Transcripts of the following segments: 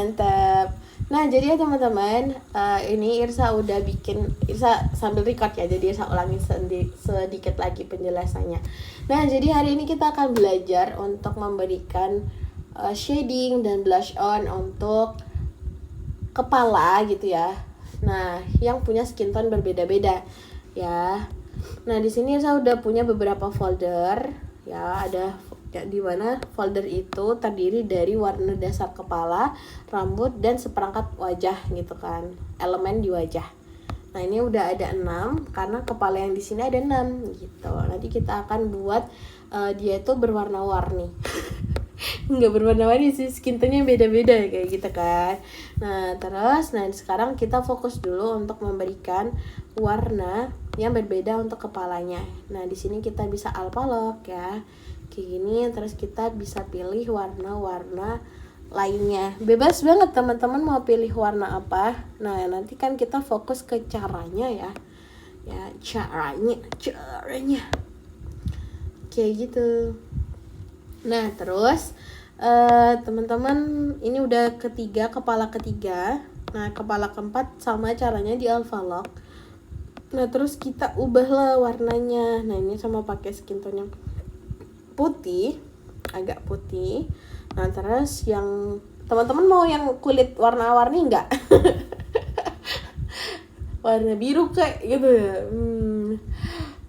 mantap. Nah jadi ya teman-teman, ini Irsa sambil record ya, jadi Irsa ulangi sedikit lagi penjelasannya. Nah jadi hari ini kita akan belajar untuk memberikan shading dan blush on untuk kepala gitu ya. Nah yang punya skin tone berbeda-beda ya. Nah di sini Irsa udah punya beberapa folder ya, ada di mana folder itu terdiri dari warna dasar kepala, rambut, dan seperangkat wajah gitu kan, elemen di wajah. Nah ini udah ada 6 karena kepala yang di sini ada 6 gitu. Nanti kita akan buat dia itu berwarna-warni. Nggak berwarna-warni sih, skin tone-nya beda-beda kayak gitu kan. Nah sekarang kita fokus dulu untuk memberikan warna yang berbeda untuk kepalanya. Nah di sini kita bisa alpha lock ya, kayak gini. Terus kita bisa pilih warna-warna lainnya, bebas banget teman-teman mau pilih warna apa. Nah nanti kan kita fokus ke caranya ya caranya kayak gitu. Nah terus teman-teman, ini udah kepala ketiga. Nah kepala keempat sama caranya di alpha lock. Nah terus kita ubahlah warnanya. Nah ini sama pakai skin tone yang putih, agak putih. Nah terus yang teman-teman mau yang kulit warna-warni enggak? Warna biru kayak gitu ya.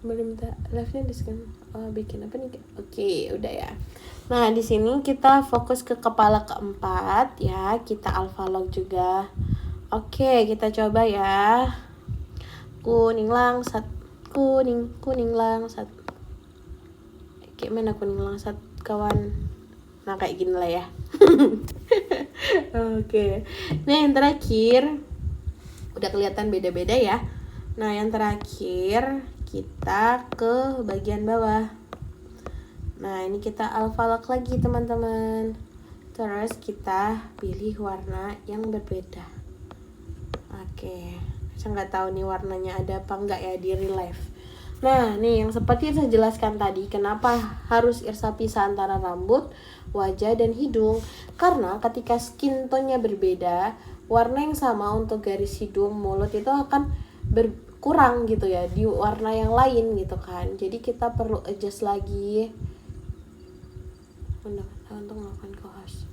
Boleh minta live-nya diskon. Bikin apa nih? Oke, udah ya. Nah di sini kita fokus ke kepala keempat ya, kita alpha lock juga. Oke, kita coba ya. Kuning langsat, kuning langsat. Kayak mana kuning langsat kawan? Nah kayak gini lah ya. Oke. Nah yang terakhir udah kelihatan beda-beda ya. Nah yang terakhir kita ke bagian bawah. Nah ini kita alpha lock lagi teman-teman. Terus kita pilih warna yang berbeda. Oke. Saya nggak tahu nih warnanya ada apa enggak ya di real life. Nah nih yang seperti saya jelaskan tadi, kenapa harus Irsa pisah antara rambut, wajah, dan hidung. Karena ketika skin tone-nya berbeda, warna yang sama untuk garis hidung, mulut itu akan berkurang gitu ya di warna yang lain gitu kan. Jadi kita perlu adjust lagi untuk melakukan co-host.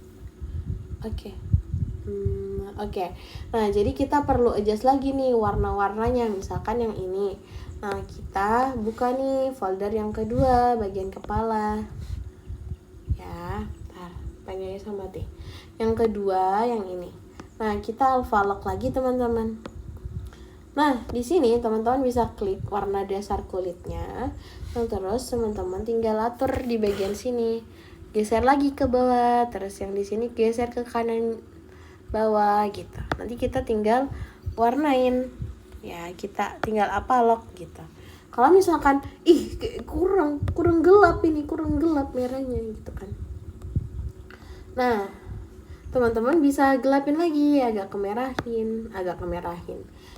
Oke. Nah jadi kita perlu adjust lagi nih warna-warnanya. Misalkan yang ini. Nah kita buka nih folder yang kedua, bagian kepala ya. Pengennya sama mati. Yang kedua yang ini. Nah kita alpha lock lagi teman-teman. Nah di sini teman-teman bisa klik warna dasar kulitnya. Nah, terus teman-teman tinggal atur di bagian sini, geser lagi ke bawah. Terus yang di sini geser ke kanan bawah gitu. Nanti kita tinggal warnain ya, kita tinggal apa lock gitu. Kalau misalkan kurang gelap merahnya gitu kan. Nah teman-teman bisa gelapin lagi, agak kemerahin.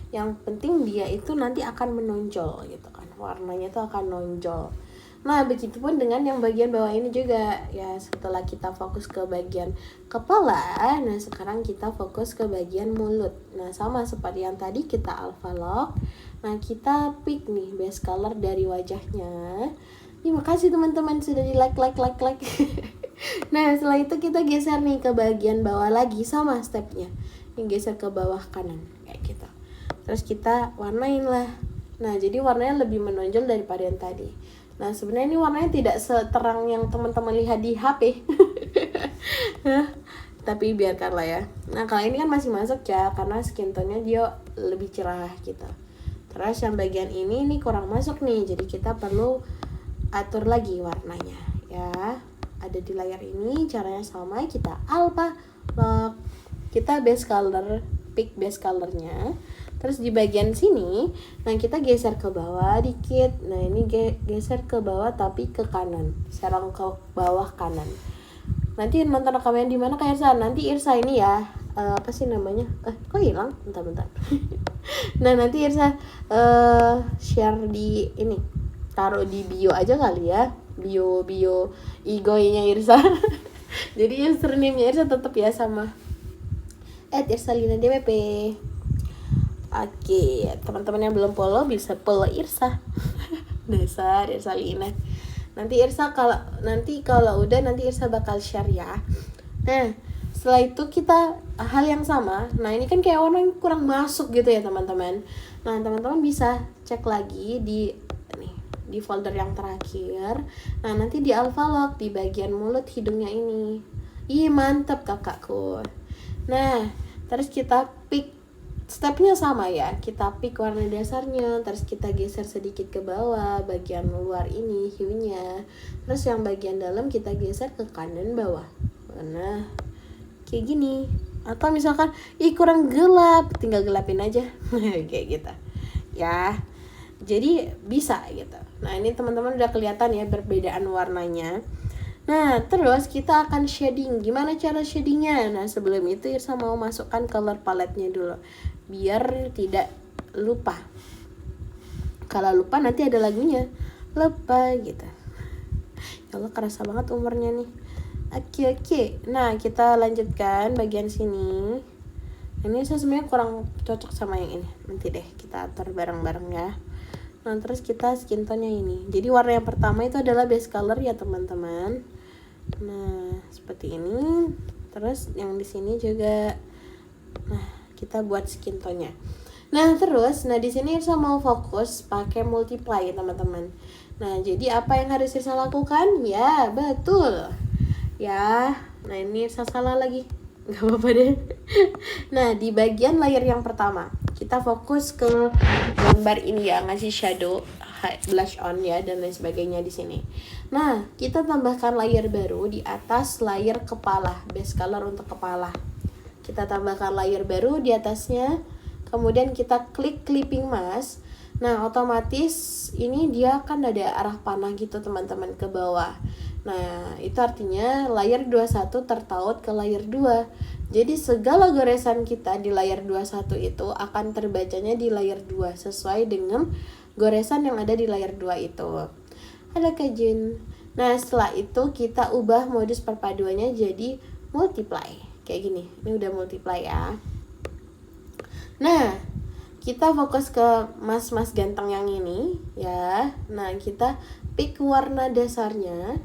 Yang penting dia itu nanti akan menonjol gitu kan, warnanya itu akan nonjol. Nah begitupun dengan yang bagian bawah ini juga ya. Setelah kita fokus ke bagian kepala, nah sekarang kita fokus ke bagian mulut. Nah sama seperti yang tadi kita alpha lock. Nah kita pick nih base color dari wajahnya. Terima kasih teman-teman sudah di like. Nah setelah itu kita geser nih ke bagian bawah lagi, sama stepnya. Ini geser ke bawah kanan kayak gitu. Terus kita warnain lah. Nah jadi warnanya lebih menonjol daripada yang tadi. Nah sebenarnya ini warnanya tidak seterang yang teman-teman lihat di HP. Tapi biarkanlah ya. Nah kalau ini kan masih masuk ya, karena skin tone-nya dia lebih cerah gitu. Terus yang bagian ini kurang masuk nih, jadi kita perlu atur lagi warnanya ya. Ada di layar ini, caranya sama, kita alpha lock. Kita base color, pick base colornya. Terus di bagian sini, nah kita geser ke bawah dikit. Nah ini geser ke bawah tapi ke kanan, serong ke bawah kanan. Nanti nonton rekaman di mana Kak Irsa? Nanti Irsa ini ya, apa sih namanya? Kok hilang? Bentar. Nah nanti Irsa share di ini, taruh di bio aja kali ya, bio IG-nya Irsa. Jadi username-nya Irsa tetap ya sama @irsalina_dwp. Oke, teman-teman yang belum follow bisa follow Irsa. Dasar Irsalina. Nanti kalau udah nanti Irsa bakal share ya. Nah, setelah itu kita hal yang sama. Nah, ini kan kayak warna yang kurang masuk gitu ya, teman-teman. Nah, teman-teman bisa cek lagi di folder yang terakhir. Nah, nanti di Alphalog di bagian mulut hidungnya ini. Ih, mantap kakakku. Nah, terus kita pick, stepnya sama ya. Kita pick warna dasarnya, terus kita geser sedikit ke bawah bagian luar ini hue-nya. Terus yang bagian dalam kita geser ke kanan bawah. Nah, kayak gini. Atau misalkan kurang gelap, tinggal gelapin aja. Kayak gitu. Ya. Jadi bisa gitu. Nah, ini teman-teman udah kelihatan ya perbedaan warnanya. Nah, terus kita akan shading. Gimana cara shadingnya? Nah, sebelum itu Irsa mau masukkan color palette-nya dulu, biar tidak lupa. Kalau lupa nanti ada lagunya. Lupa gitu. Ya Allah, kerasa banget umurnya nih. Oke. Nah, kita lanjutkan bagian sini. Ini saya sebenarnya kurang cocok sama yang ini. Nanti deh kita atur bareng-bareng ya. Nah, terus kita skin tone-nya ini. Jadi warna yang pertama itu adalah base color ya, teman-teman. Nah, seperti ini. Terus yang di sini juga. Nah, kita buat skin tone-nya. Nah, terus di sini Irsa mau fokus pakai multiply, teman-teman. Nah, jadi apa yang harus Irsa lakukan? Ya, betul. Ya. Nah, ini Irsa salah lagi. Gak apa-apa deh. Nah, di bagian layer yang pertama kita fokus ke gambar ini ya, ngasih shadow, blush on ya, dan lain sebagainya di sini. Nah, kita tambahkan layer baru di atas layer kepala, base color untuk kepala. Kita tambahkan layer baru di atasnya. Kemudian kita klik clipping mask. Nah, otomatis ini dia kan ada arah panah gitu, teman-teman, ke bawah. Nah, itu artinya layer 21 tertaut ke layer 2. Jadi segala goresan kita di layer 21 itu akan terbacanya di layer 2 sesuai dengan goresan yang ada di layer 2 itu. Ada kajun. Nah, setelah itu kita ubah modus perpaduannya jadi multiply. Kayak gini. Ini udah multiply ya. Nah, kita fokus ke mas-mas ganteng yang ini ya. Nah, kita pick warna dasarnya.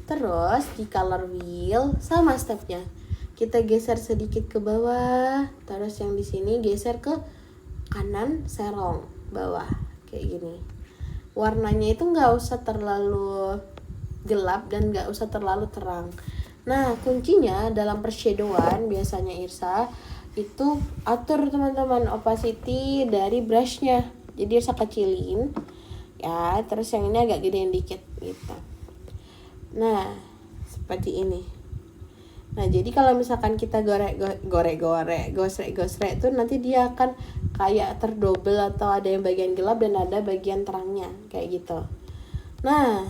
Terus di color wheel sama stepnya. Kita geser sedikit ke bawah, terus yang di sini geser ke kanan serong bawah kayak gini. Warnanya itu nggak usah terlalu gelap dan nggak usah terlalu terang. Nah, kuncinya dalam pershadowan biasanya Irsa itu atur, teman-teman, opacity dari brushnya. Jadi Irsa kecilin ya, terus yang ini agak gedein dikit gitu. Nah, seperti ini. Nah, jadi kalau misalkan kita gosrek itu nanti dia akan kayak terdobel atau ada yang bagian gelap dan ada bagian terangnya kayak gitu. Nah,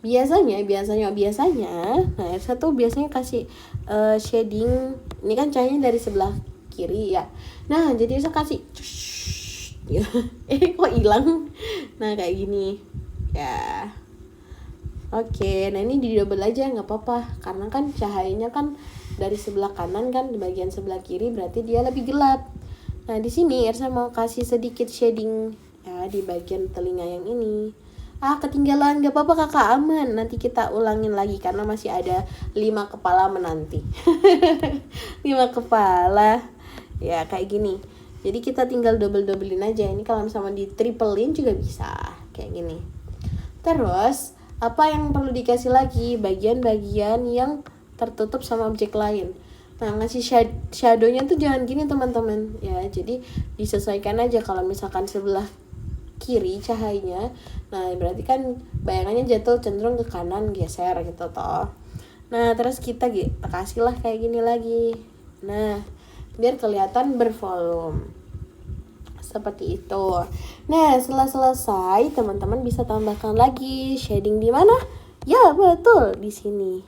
biasanya nah, Irsa tuh biasanya kasih shading. Ini kan cahayanya dari sebelah kiri ya. Nah, jadi Irsa kasih kok hilang. Nah, kayak gini ya. Oke, nah ini di double aja nggak apa-apa, karena kan cahayanya kan dari sebelah kanan kan, di bagian sebelah kiri berarti dia lebih gelap. Nah, di sini Irsa mau kasih sedikit shading ya di bagian telinga yang ini. Ketinggalan, nggak apa-apa kakak, aman. Nanti kita ulangin lagi karena masih ada 5 kepala menanti. 5 kepala ya kayak gini. Jadi kita tinggal double-doublein aja. Ini kalau misalnya di triplein juga bisa kayak gini. Terus apa yang perlu dikasih lagi? Bagian-bagian yang tertutup sama objek lain. Nah, ngasih shadownya tuh jangan gini, teman-teman ya. Jadi disesuaikan aja. Kalau misalkan sebelah kiri cahayanya, nah berarti kan bayangannya jatuh cenderung ke kanan, geser gitu toh. Nah, terus kita kasihlah kayak gini lagi. Nah, biar kelihatan bervolume. Seperti itu. Nah, setelah selesai, teman-teman bisa tambahkan lagi shading di mana? Ya, betul, di sini.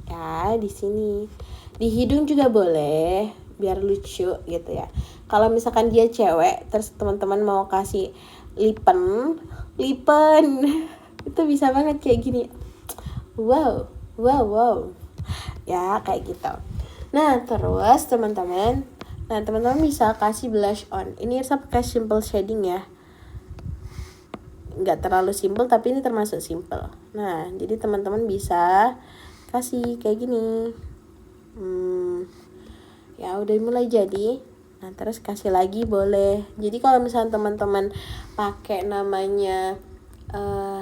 Ya, di sini. Di hidung juga boleh, biar lucu gitu ya. Kalau misalkan dia cewek, terus teman-teman mau kasih lipen. Itu bisa banget kayak gini. Wow. Ya, kayak gitu. Nah, terus teman-teman Nah teman-teman bisa kasih blush on. Ini Irsa pakai simple shading ya, nggak terlalu simple tapi ini termasuk simple. Nah jadi teman-teman bisa kasih kayak gini. Ya udah mulai jadi. Nah terus kasih lagi boleh. Jadi kalau misalnya teman-teman pakai namanya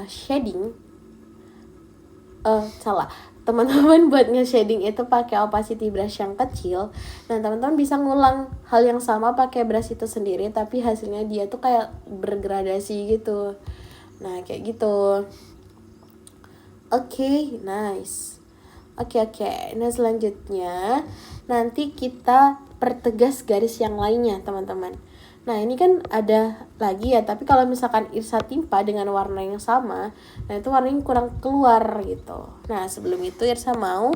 shading, salah, teman-teman buat nge-shading itu pakai opacity brush yang kecil. Nah teman-teman bisa ngulang hal yang sama pakai brush itu sendiri, tapi hasilnya dia tuh kayak bergradasi gitu. Nah kayak gitu. Oke, nice. Oke. Nah selanjutnya nanti kita pertegas garis yang lainnya teman-teman. Nah ini kan ada lagi ya, tapi kalau misalkan Irsa timpa dengan warna yang sama, nah itu warnanya kurang keluar gitu. Nah sebelum itu Irsa mau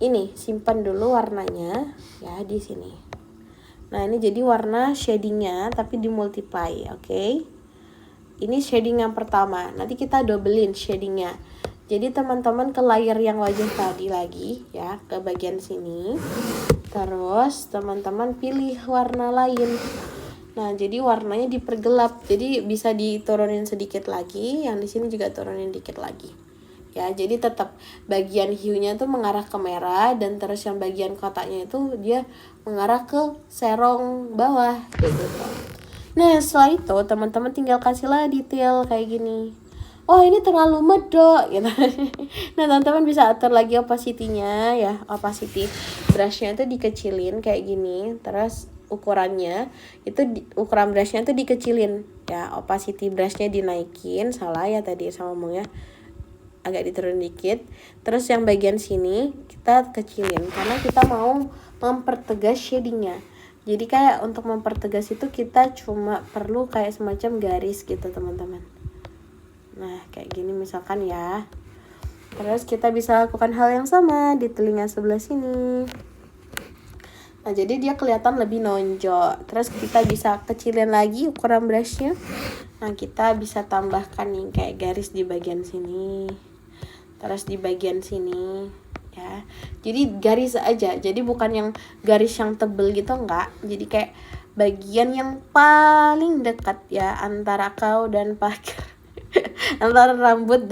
ini simpan dulu warnanya ya di sini. Nah ini jadi warna shadingnya tapi di multiply, oke? Ini shading yang pertama, nanti kita dobelin shadingnya. Jadi teman-teman ke layer yang wajah tadi lagi ya, ke bagian sini. Terus teman-teman pilih warna lain. Nah jadi warnanya dipergelap, jadi bisa diturunin sedikit lagi, yang di sini juga turunin dikit lagi. Ya jadi tetap bagian hue-nya tuh mengarah ke merah, dan terus yang bagian kotaknya itu dia mengarah ke serong bawah gitu. Nah setelah itu teman-teman tinggal kasihlah detail kayak gini. Oh ini terlalu medok gitu. Nah teman-teman bisa atur lagi opacity-nya ya. Opacity brush-nya itu dikecilin kayak gini. Terus ukurannya itu ukuran brush-nya itu dikecilin ya. Opacity brush-nya dinaikin. Salah ya tadi sama ngomongnya, agak diturunin dikit. Terus yang bagian sini kita kecilin karena kita mau mempertegas shading-nya. Jadi kayak untuk mempertegas itu kita cuma perlu kayak semacam garis gitu teman-teman. Nah kayak gini misalkan ya. Terus kita bisa lakukan hal yang sama di telinga sebelah sini. Nah jadi dia kelihatan lebih nonjol. Terus kita bisa kecilin lagi ukuran brushnya. Nah kita bisa tambahkan nih kayak garis di bagian sini. Terus di bagian sini ya. Jadi garis aja. Jadi bukan yang garis yang tebel gitu, enggak. Jadi kayak bagian yang paling dekat ya antara kau dan pagar. antara rambut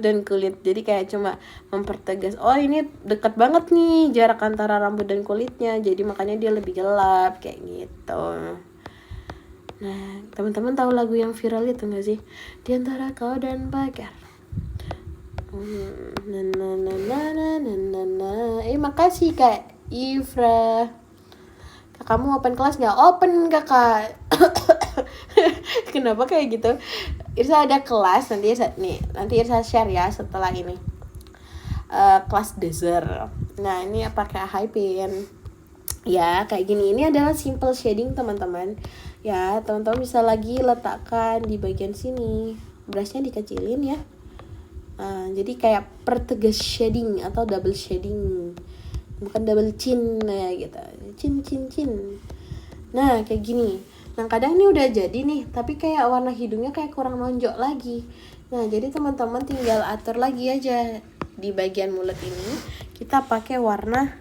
dan kulit. Jadi kayak cuma mempertegas, oh ini dekat banget nih jarak antara rambut dan kulitnya, jadi makanya dia lebih gelap kayak gitu. Nah teman-teman tahu lagu yang viral itu nggak sih, di antara kau dan pagar. Makasih Kak Ifra. Kamu open kelas nggak? Open kakak. Kenapa kayak gitu? Irsa ada kelas nanti Irsa share ya setelah ini. Kelas desert. Nah ini pakai high pen. Ya kayak gini. Ini adalah simple shading teman-teman. Ya teman-teman bisa lagi letakkan di bagian sini. Brushnya dikecilin ya. Jadi kayak pertegas shading atau double shading, bukan double chin ya gitu, chin. Nah kayak gini. Nah kadang ini udah jadi nih, tapi kayak warna hidungnya kayak kurang nonjok lagi. Nah jadi teman-teman tinggal atur lagi aja di bagian mulut ini. Kita pakai warna,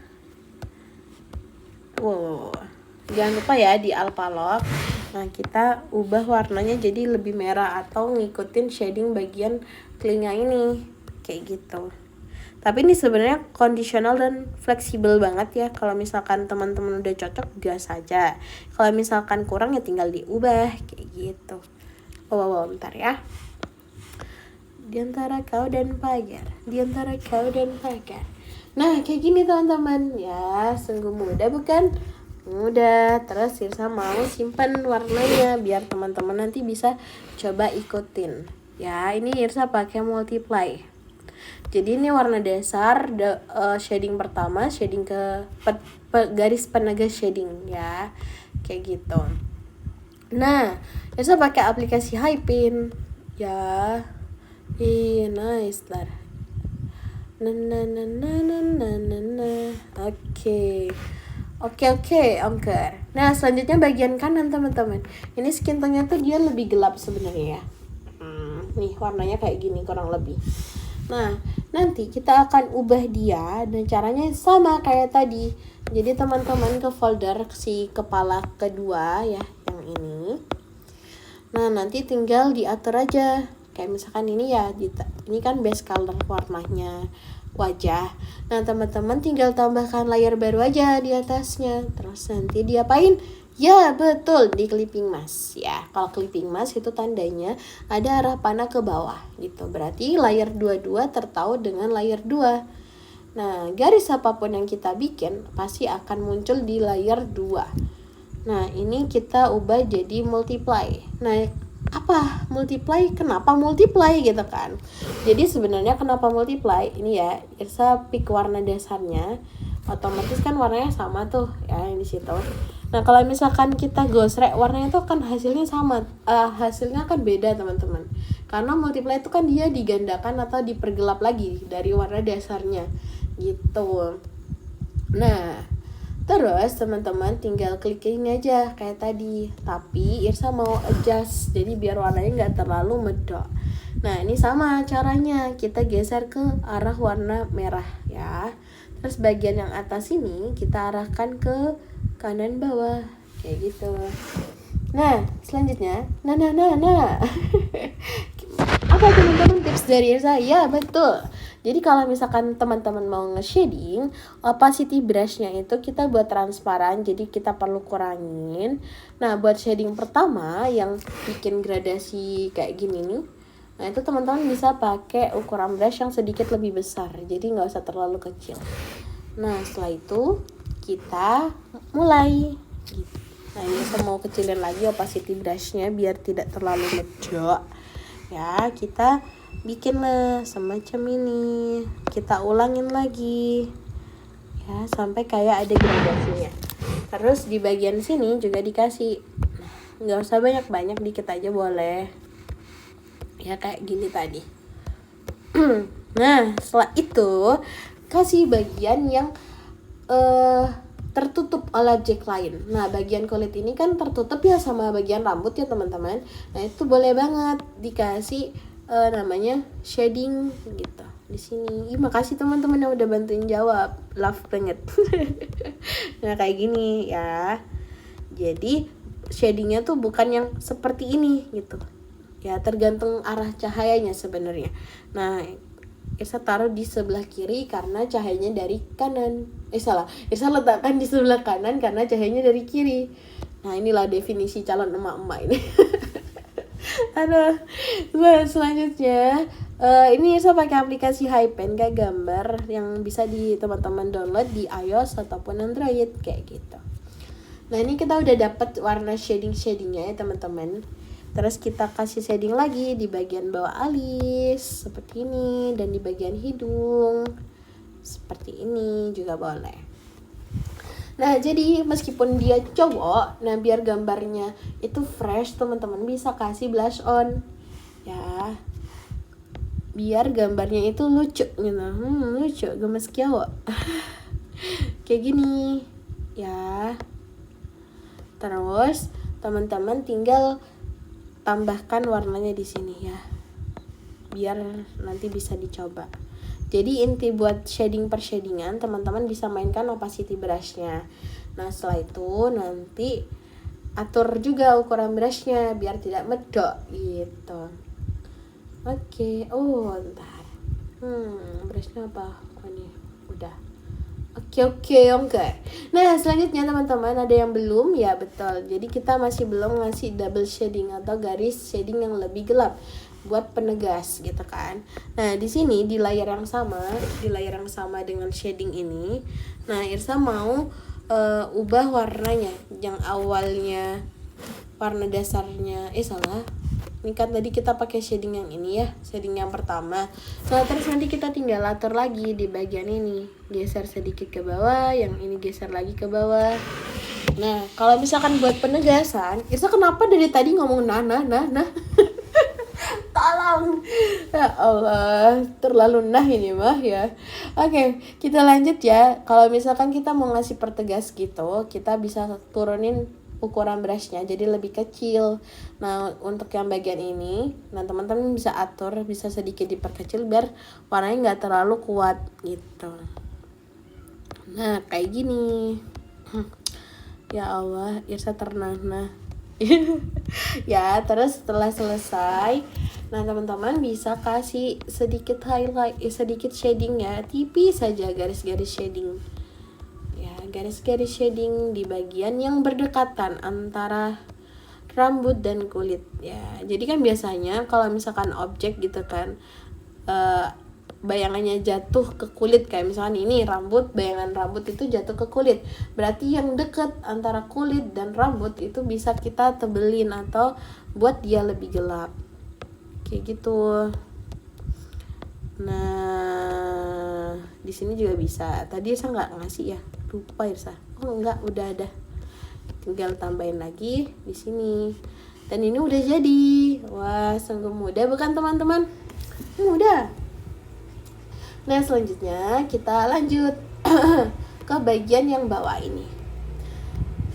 jangan lupa ya di Alpalok. Nah kita ubah warnanya jadi lebih merah atau ngikutin shading bagian telinga ini kayak gitu. Tapi ini sebenarnya kondisional dan fleksibel banget ya. Kalau misalkan teman-teman udah cocok gas aja. Kalau misalkan kurang ya tinggal diubah kayak gitu. Bentar ya. Di antara kau dan pagar. Nah kayak gini teman-teman ya, sungguh mudah bukan? Mudah. Terus Irsa mau simpan warnanya biar teman-teman nanti bisa coba ikutin. Ya ini Irsa pakai multiply. Jadi ini warna dasar shading pertama, shading ke garis penegas shading ya, kayak gitu. Nah, Irsa pakai aplikasi high pen ya. Nice lah. Oke, angker. Nah, selanjutnya bagian kanan teman-teman. Ini skin tone-nya tuh dia lebih gelap sebenarnya ya. Nih warnanya kayak gini kurang lebih. Nah, nanti kita akan ubah dia dan caranya sama kayak tadi. Jadi teman-teman ke folder si kepala kedua ya, yang ini. Nah, nanti tinggal diatur aja. Kayak misalkan ini ya, ini kan base color warnanya wajah. Nah, teman-teman tinggal tambahkan layer baru aja di atasnya. Terus nanti diapain? Ya betul, di clipping mask ya. Kalau clipping mask itu tandanya ada arah panah ke bawah gitu. Berarti layer 22 tertaut dengan layer 2. Nah, garis apapun yang kita bikin pasti akan muncul di layer 2. Nah, ini kita ubah jadi multiply. Nah, apa multiply? Kenapa multiply gitu kan? Jadi sebenarnya kenapa multiply? Ini ya, Irsa pick warna dasarnya. Otomatis kan warnanya sama tuh ya yang di situ. Nah, kalau misalkan kita ghostwrite warnanya itu kan hasilnya sama, hasilnya kan beda teman-teman. Karena multiply itu kan dia digandakan atau dipergelap lagi dari warna dasarnya gitu. Nah, terus teman-teman tinggal klik ini aja kayak tadi. Tapi Irsa mau adjust jadi biar warnanya nggak terlalu medok. Nah, ini sama caranya, kita geser ke arah warna merah ya. Terus bagian yang atas ini kita arahkan ke kanan bawah kayak gitu. Nah, selanjutnya nah apa teman-teman tips dari Irsa? Ya betul. Jadi kalau misalkan teman-teman mau nge-shading, opacity brushnya itu kita buat transparan, jadi kita perlu kurangin. Nah, buat shading pertama yang bikin gradasi kayak gini nih, nah itu teman-teman bisa pakai ukuran brush yang sedikit lebih besar, jadi nggak usah terlalu kecil. Nah, setelah itu kita mulai gitu. Nah, ini saya mau kecilin lagi opacity brushnya biar tidak terlalu medok ya. Kita bikin semacam ini, kita ulangin lagi ya sampai kayak ada gradasinya. Terus di bagian sini juga dikasih, nggak usah banyak-banyak, dikit aja boleh ya kayak gini tadi. Nah, setelah itu kasih bagian yang tertutup oleh objek lain. Nah, bagian kulit ini kan tertutup ya sama bagian rambut ya teman-teman. Nah, itu boleh banget dikasih namanya shading gitu di sini. Makasih teman-teman yang udah bantuin jawab, love banget. Nah, kayak gini ya. Jadi shadingnya tuh bukan yang seperti ini gitu ya, tergantung arah cahayanya sebenarnya. Nah, Irsa taruh di sebelah kiri karena cahayanya dari kanan. Irsa letakkan di sebelah kanan karena cahayanya dari kiri. Nah, inilah definisi calon emak-emak ini. Aduh. Nah, selanjutnya ini Irsa pakai aplikasi HiPen kayak gambar yang bisa teman-teman download di iOS ataupun Android kayak gitu. Nah, ini kita udah dapat warna shadingnya ya teman-teman. Terus kita kasih shading lagi di bagian bawah alis seperti ini, dan di bagian hidung seperti ini juga boleh. Nah, jadi meskipun dia cowok, nah biar gambarnya itu fresh, teman-teman bisa kasih blush on ya, biar gambarnya itu lucu gitu. Lucu, gemes cowok. Kayak gini ya. Terus teman-teman tinggal tambahkan warnanya di sini ya, biar nanti bisa dicoba. Jadi inti buat shading per shadingan, teman-teman bisa mainkan opacity brushnya. Nah, setelah itu nanti atur juga ukuran brushnya biar tidak medok gitu. Oke. Ntar brushnya apa? Ini udah. Oke. Nah, selanjutnya teman-teman ada yang belum ya, betul. Jadi kita masih belum ngasih double shading atau garis shading yang lebih gelap buat penegas gitu kan. Nah, di sini di layar yang sama dengan shading ini. Nah, Irsa mau ubah warnanya yang awalnya warna dasarnya ini kan tadi kita pakai shading yang ini ya, shading yang pertama. Nah, terus nanti kita tinggal atur lagi di bagian ini, geser sedikit ke bawah, yang ini geser lagi ke bawah. Nah, kalau misalkan buat penegasan, Irsa kenapa dari tadi ngomong nah tolong ya Allah, terlalu ini mah ya. Oke, kita lanjut ya. Kalau misalkan kita mau ngasih pertegas gitu, kita bisa turunin ukuran brushnya jadi lebih kecil. Nah untuk yang bagian ini, nah teman-teman bisa atur, bisa sedikit diperkecil biar warnanya nggak terlalu kuat gitu. Nah kayak gini. Ya Allah, Irsa ternanah. Ya terus setelah selesai, nah teman-teman bisa kasih sedikit highlight, sedikit shading ya, tipis saja, garis-garis shading ya, garis-garis shading di bagian yang berdekatan antara rambut dan kulit ya. Jadi kan biasanya kalau misalkan objek gitu kan, bayangannya jatuh ke kulit, kayak misalkan ini rambut, bayangan rambut itu jatuh ke kulit, berarti yang deket antara kulit dan rambut itu bisa kita tebelin atau buat dia lebih gelap kayak gitu. Nah di sini juga bisa, tadi saya nggak ngasih ya, lupa ya saya. Oh enggak, udah ada, tinggal tambahin lagi di sini dan ini udah jadi. Wah sungguh mudah bukan teman-teman? Ini mudah. Nah selanjutnya kita lanjut ke bagian yang bawah ini.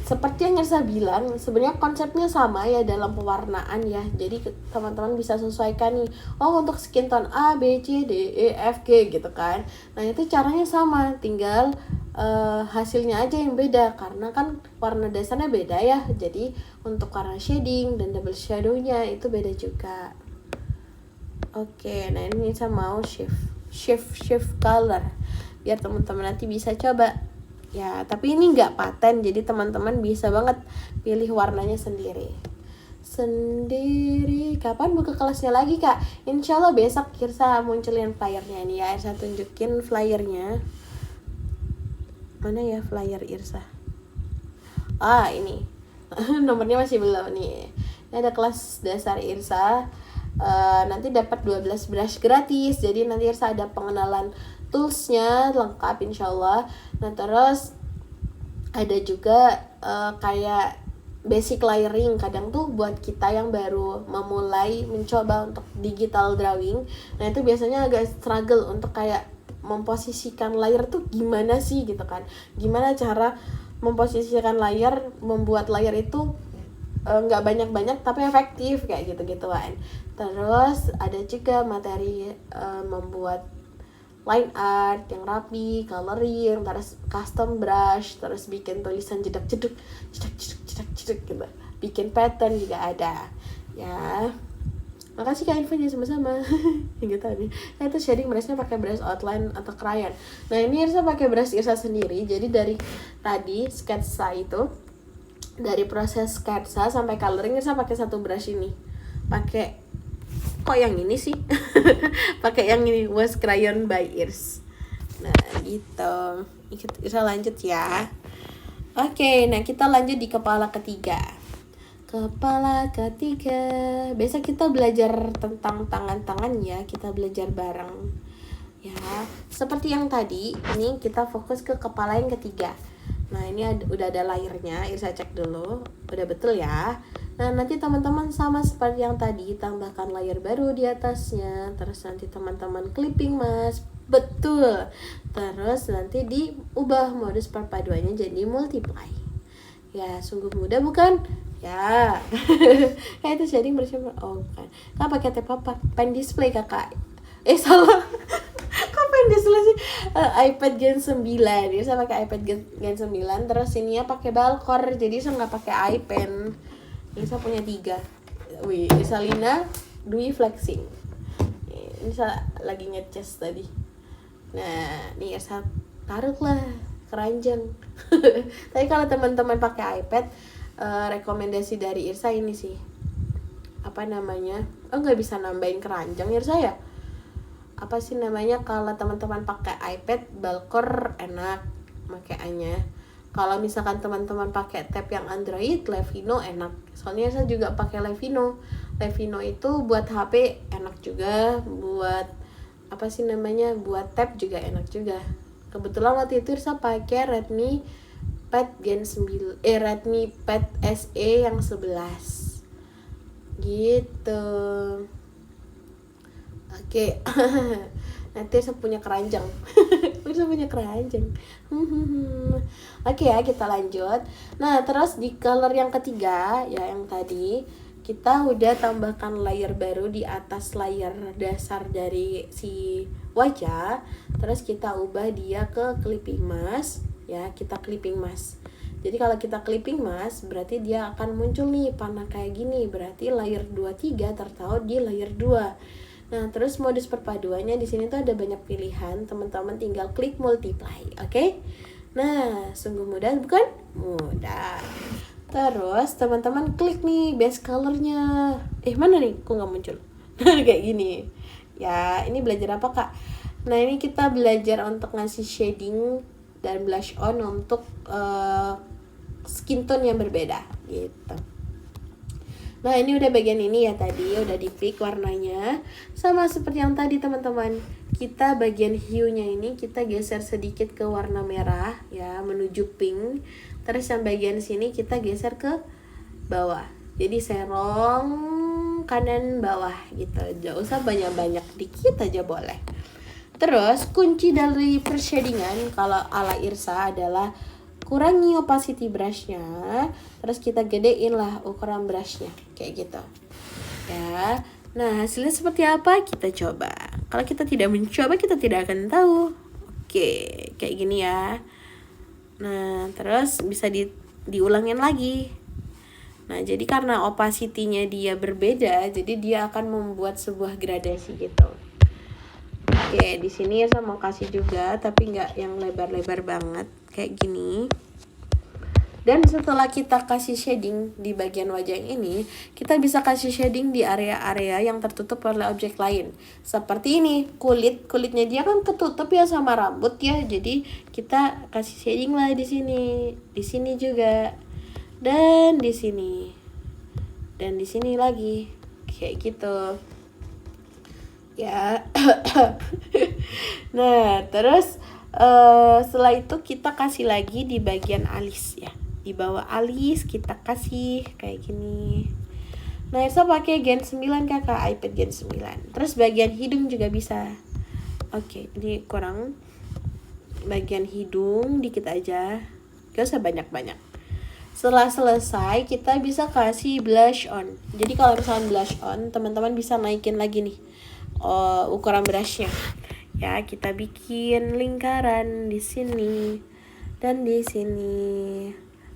Seperti yang saya bilang, sebenarnya konsepnya sama ya dalam pewarnaan ya. Jadi teman-teman bisa sesuaikan nih, oh untuk skin tone A, B, C, D, E, F, G gitu kan. Nah itu caranya sama, tinggal hasilnya aja yang beda karena kan warna dasarnya beda ya. Jadi untuk warna shading dan double shadownya itu beda juga. Oke, nah ini saya mau shift color biar teman-teman nanti bisa coba ya, tapi ini nggak paten jadi teman-teman bisa banget pilih warnanya sendiri. Kapan buka kelasnya lagi kak? Insyaallah besok Irsa munculin flyernya nih ya. Irsa tunjukin flyernya, mana ya flyer Irsa? Ini nomornya masih belum nih. Ini ada kelas dasar Irsa. Nanti dapat 12 brush gratis, jadi nanti Irsa ada pengenalan toolsnya lengkap insyaallah. Nah terus ada juga kayak basic layering, kadang tuh buat kita yang baru memulai mencoba untuk digital drawing, nah itu biasanya agak struggle untuk kayak memposisikan layer tuh gimana sih gitu kan, gimana cara memposisikan layer, membuat layer itu nggak banyak-banyak tapi efektif kayak gitu-gitu kan. Terus ada juga materi membuat line art yang rapi, coloring, terus custom brush, terus bikin tulisan jedak-jeduk gitu, bikin pattern juga ada ya. Makasih Kak Infonya sama-sama. Gitu nih. Nah itu shading brushnya pakai brush outline atau crayon. Nah ini Irsa pakai brush Irsa sendiri, jadi dari tadi sketsa itu, dari proses sketsa sampai coloring Irsa pakai satu brush ini. Pakai kok yang ini sih? Pakai yang ini, Was Crayon by Irs. Nah, gitu. Irsa lanjut ya. Oke, nah kita lanjut di kepala ketiga. Kepala ketiga. Besok kita belajar tentang tangan-tangan ya, kita belajar bareng. Ya, seperti yang tadi, ini kita fokus ke kepala yang ketiga. Nah ini udah ada layernya, Irsa cek dulu, udah betul ya. Nah nanti teman-teman sama seperti yang tadi, tambahkan layer baru di atasnya. Terus nanti teman-teman clipping mas, betul. Terus nanti diubah modus perpaduannya jadi multiply. Ya sungguh mudah bukan? Ya. Kayak itu shading bersama. Oh bukan, kak pakai tape apa? Pen display kakak. Salah. Kapan display sih? iPad Gen 9. Dia saya pakai iPad Gen 9. Terus ininya pakai Balcor. Jadi saya nggak pakai iPen. Ini saya punya 3. Wih, Salina Dwi flexing. Ini saya lagi ngecas tadi. Nah, nih saya taruh lah keranjang. Tapi kalau teman-teman pakai iPad, rekomendasi dari Irsa ini sih. Apa namanya? Oh, nggak bisa nambahin keranjang Irsa ya? Apa sih namanya, kalau teman-teman pakai iPad Balcor enak makainya. Kalau misalkan teman-teman pakai tab yang Android, Levino enak. Soalnya saya juga pakai Levino. Levino itu buat HP enak juga, buat apa sih namanya, buat tab juga enak juga. Kebetulan waktu itu saya pakai Redmi Pad Gen 9, Redmi Pad SE yang 11. Gitu. Oke. Nanti saya punya keranjang. Udah Irsa punya keranjang. Oke ya, kita lanjut. Nah, terus di color yang ketiga ya, yang tadi kita udah tambahkan layer baru di atas layer dasar dari si wajah. Terus kita ubah dia ke clipping mask ya, kita clipping mask. Jadi kalau kita clipping mask berarti dia akan muncul nih panah kayak gini, berarti layer 23 tertaut di layer 2. Nah, terus modus perpaduannya di sini tuh ada banyak pilihan, teman-teman tinggal klik multiply, oke? Nah, sungguh mudah bukan? Mudah. Terus teman-teman klik nih base colornya. Mana nih? Kok nggak muncul? Kayak gini. Ya, ini belajar apa kak? Nah, ini kita belajar untuk ngasih shading dan blush on untuk skin tone yang berbeda gitu. Nah, ini udah bagian ini ya, tadi udah di pick warnanya. Sama seperti yang tadi teman-teman, kita bagian hue-nya ini kita geser sedikit ke warna merah ya, menuju pink. Terus yang bagian sini kita geser ke bawah. Jadi serong kanan bawah gitu. Gak usah banyak-banyak, dikit aja boleh. Terus kunci dari pershadingan kalau ala Irsa adalah kurangi opacity brushnya, terus kita gedein lah ukuran brushnya kayak gitu ya. Nah, hasilnya seperti apa kita coba. Kalau kita tidak mencoba kita tidak akan tahu. Oke, kayak gini ya. Nah, terus bisa diulangin lagi. Nah, jadi karena opacity-nya dia berbeda, jadi dia akan membuat sebuah gradasi gitu. Oke, di sini saya mau kasih juga, tapi nggak yang lebar-lebar banget, kayak gini. Dan setelah kita kasih shading di bagian wajah yang ini, kita bisa kasih shading di area-area yang tertutup oleh objek lain. Seperti ini, kulitnya dia kan ketutup ya sama rambut ya. Jadi kita kasih shading lah di sini juga, dan di sini, dan di sini lagi, kayak gitu. Ya. Nah, terus setelah itu kita kasih lagi di bagian alis ya. Di bawah alis kita kasih kayak gini. Nah, Irsa pakai Gen 9 kakak, iPad Gen 9. Terus bagian hidung juga bisa. Oke, ini kurang. Bagian hidung dikit aja, gak usah banyak-banyak. Setelah selesai kita bisa kasih blush on. Jadi kalau misalnya blush on, teman-teman bisa naikin lagi nih ukuran brushnya. Ya, kita bikin lingkaran di sini dan di sini.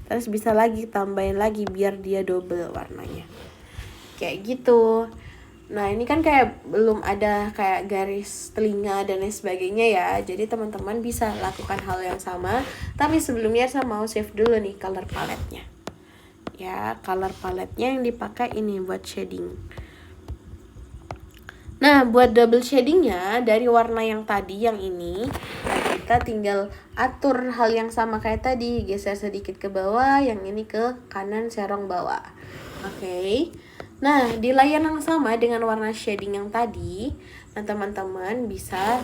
Terus bisa lagi tambahin lagi biar dia double warnanya. Kayak gitu. Nah, ini kan kayak belum ada kayak garis telinga dan lain sebagainya ya. Jadi teman-teman bisa lakukan hal yang sama. Tapi sebelumnya saya mau save dulu nih color palette-nya. Ya, color palette-nya yang dipakai ini buat shading. Nah, buat double shadingnya dari warna yang tadi, yang ini, nah kita tinggal atur hal yang sama kayak tadi, geser sedikit ke bawah, yang ini ke kanan, serong bawah. Oke. Nah, di layar yang sama dengan warna shading yang tadi, nah teman-teman bisa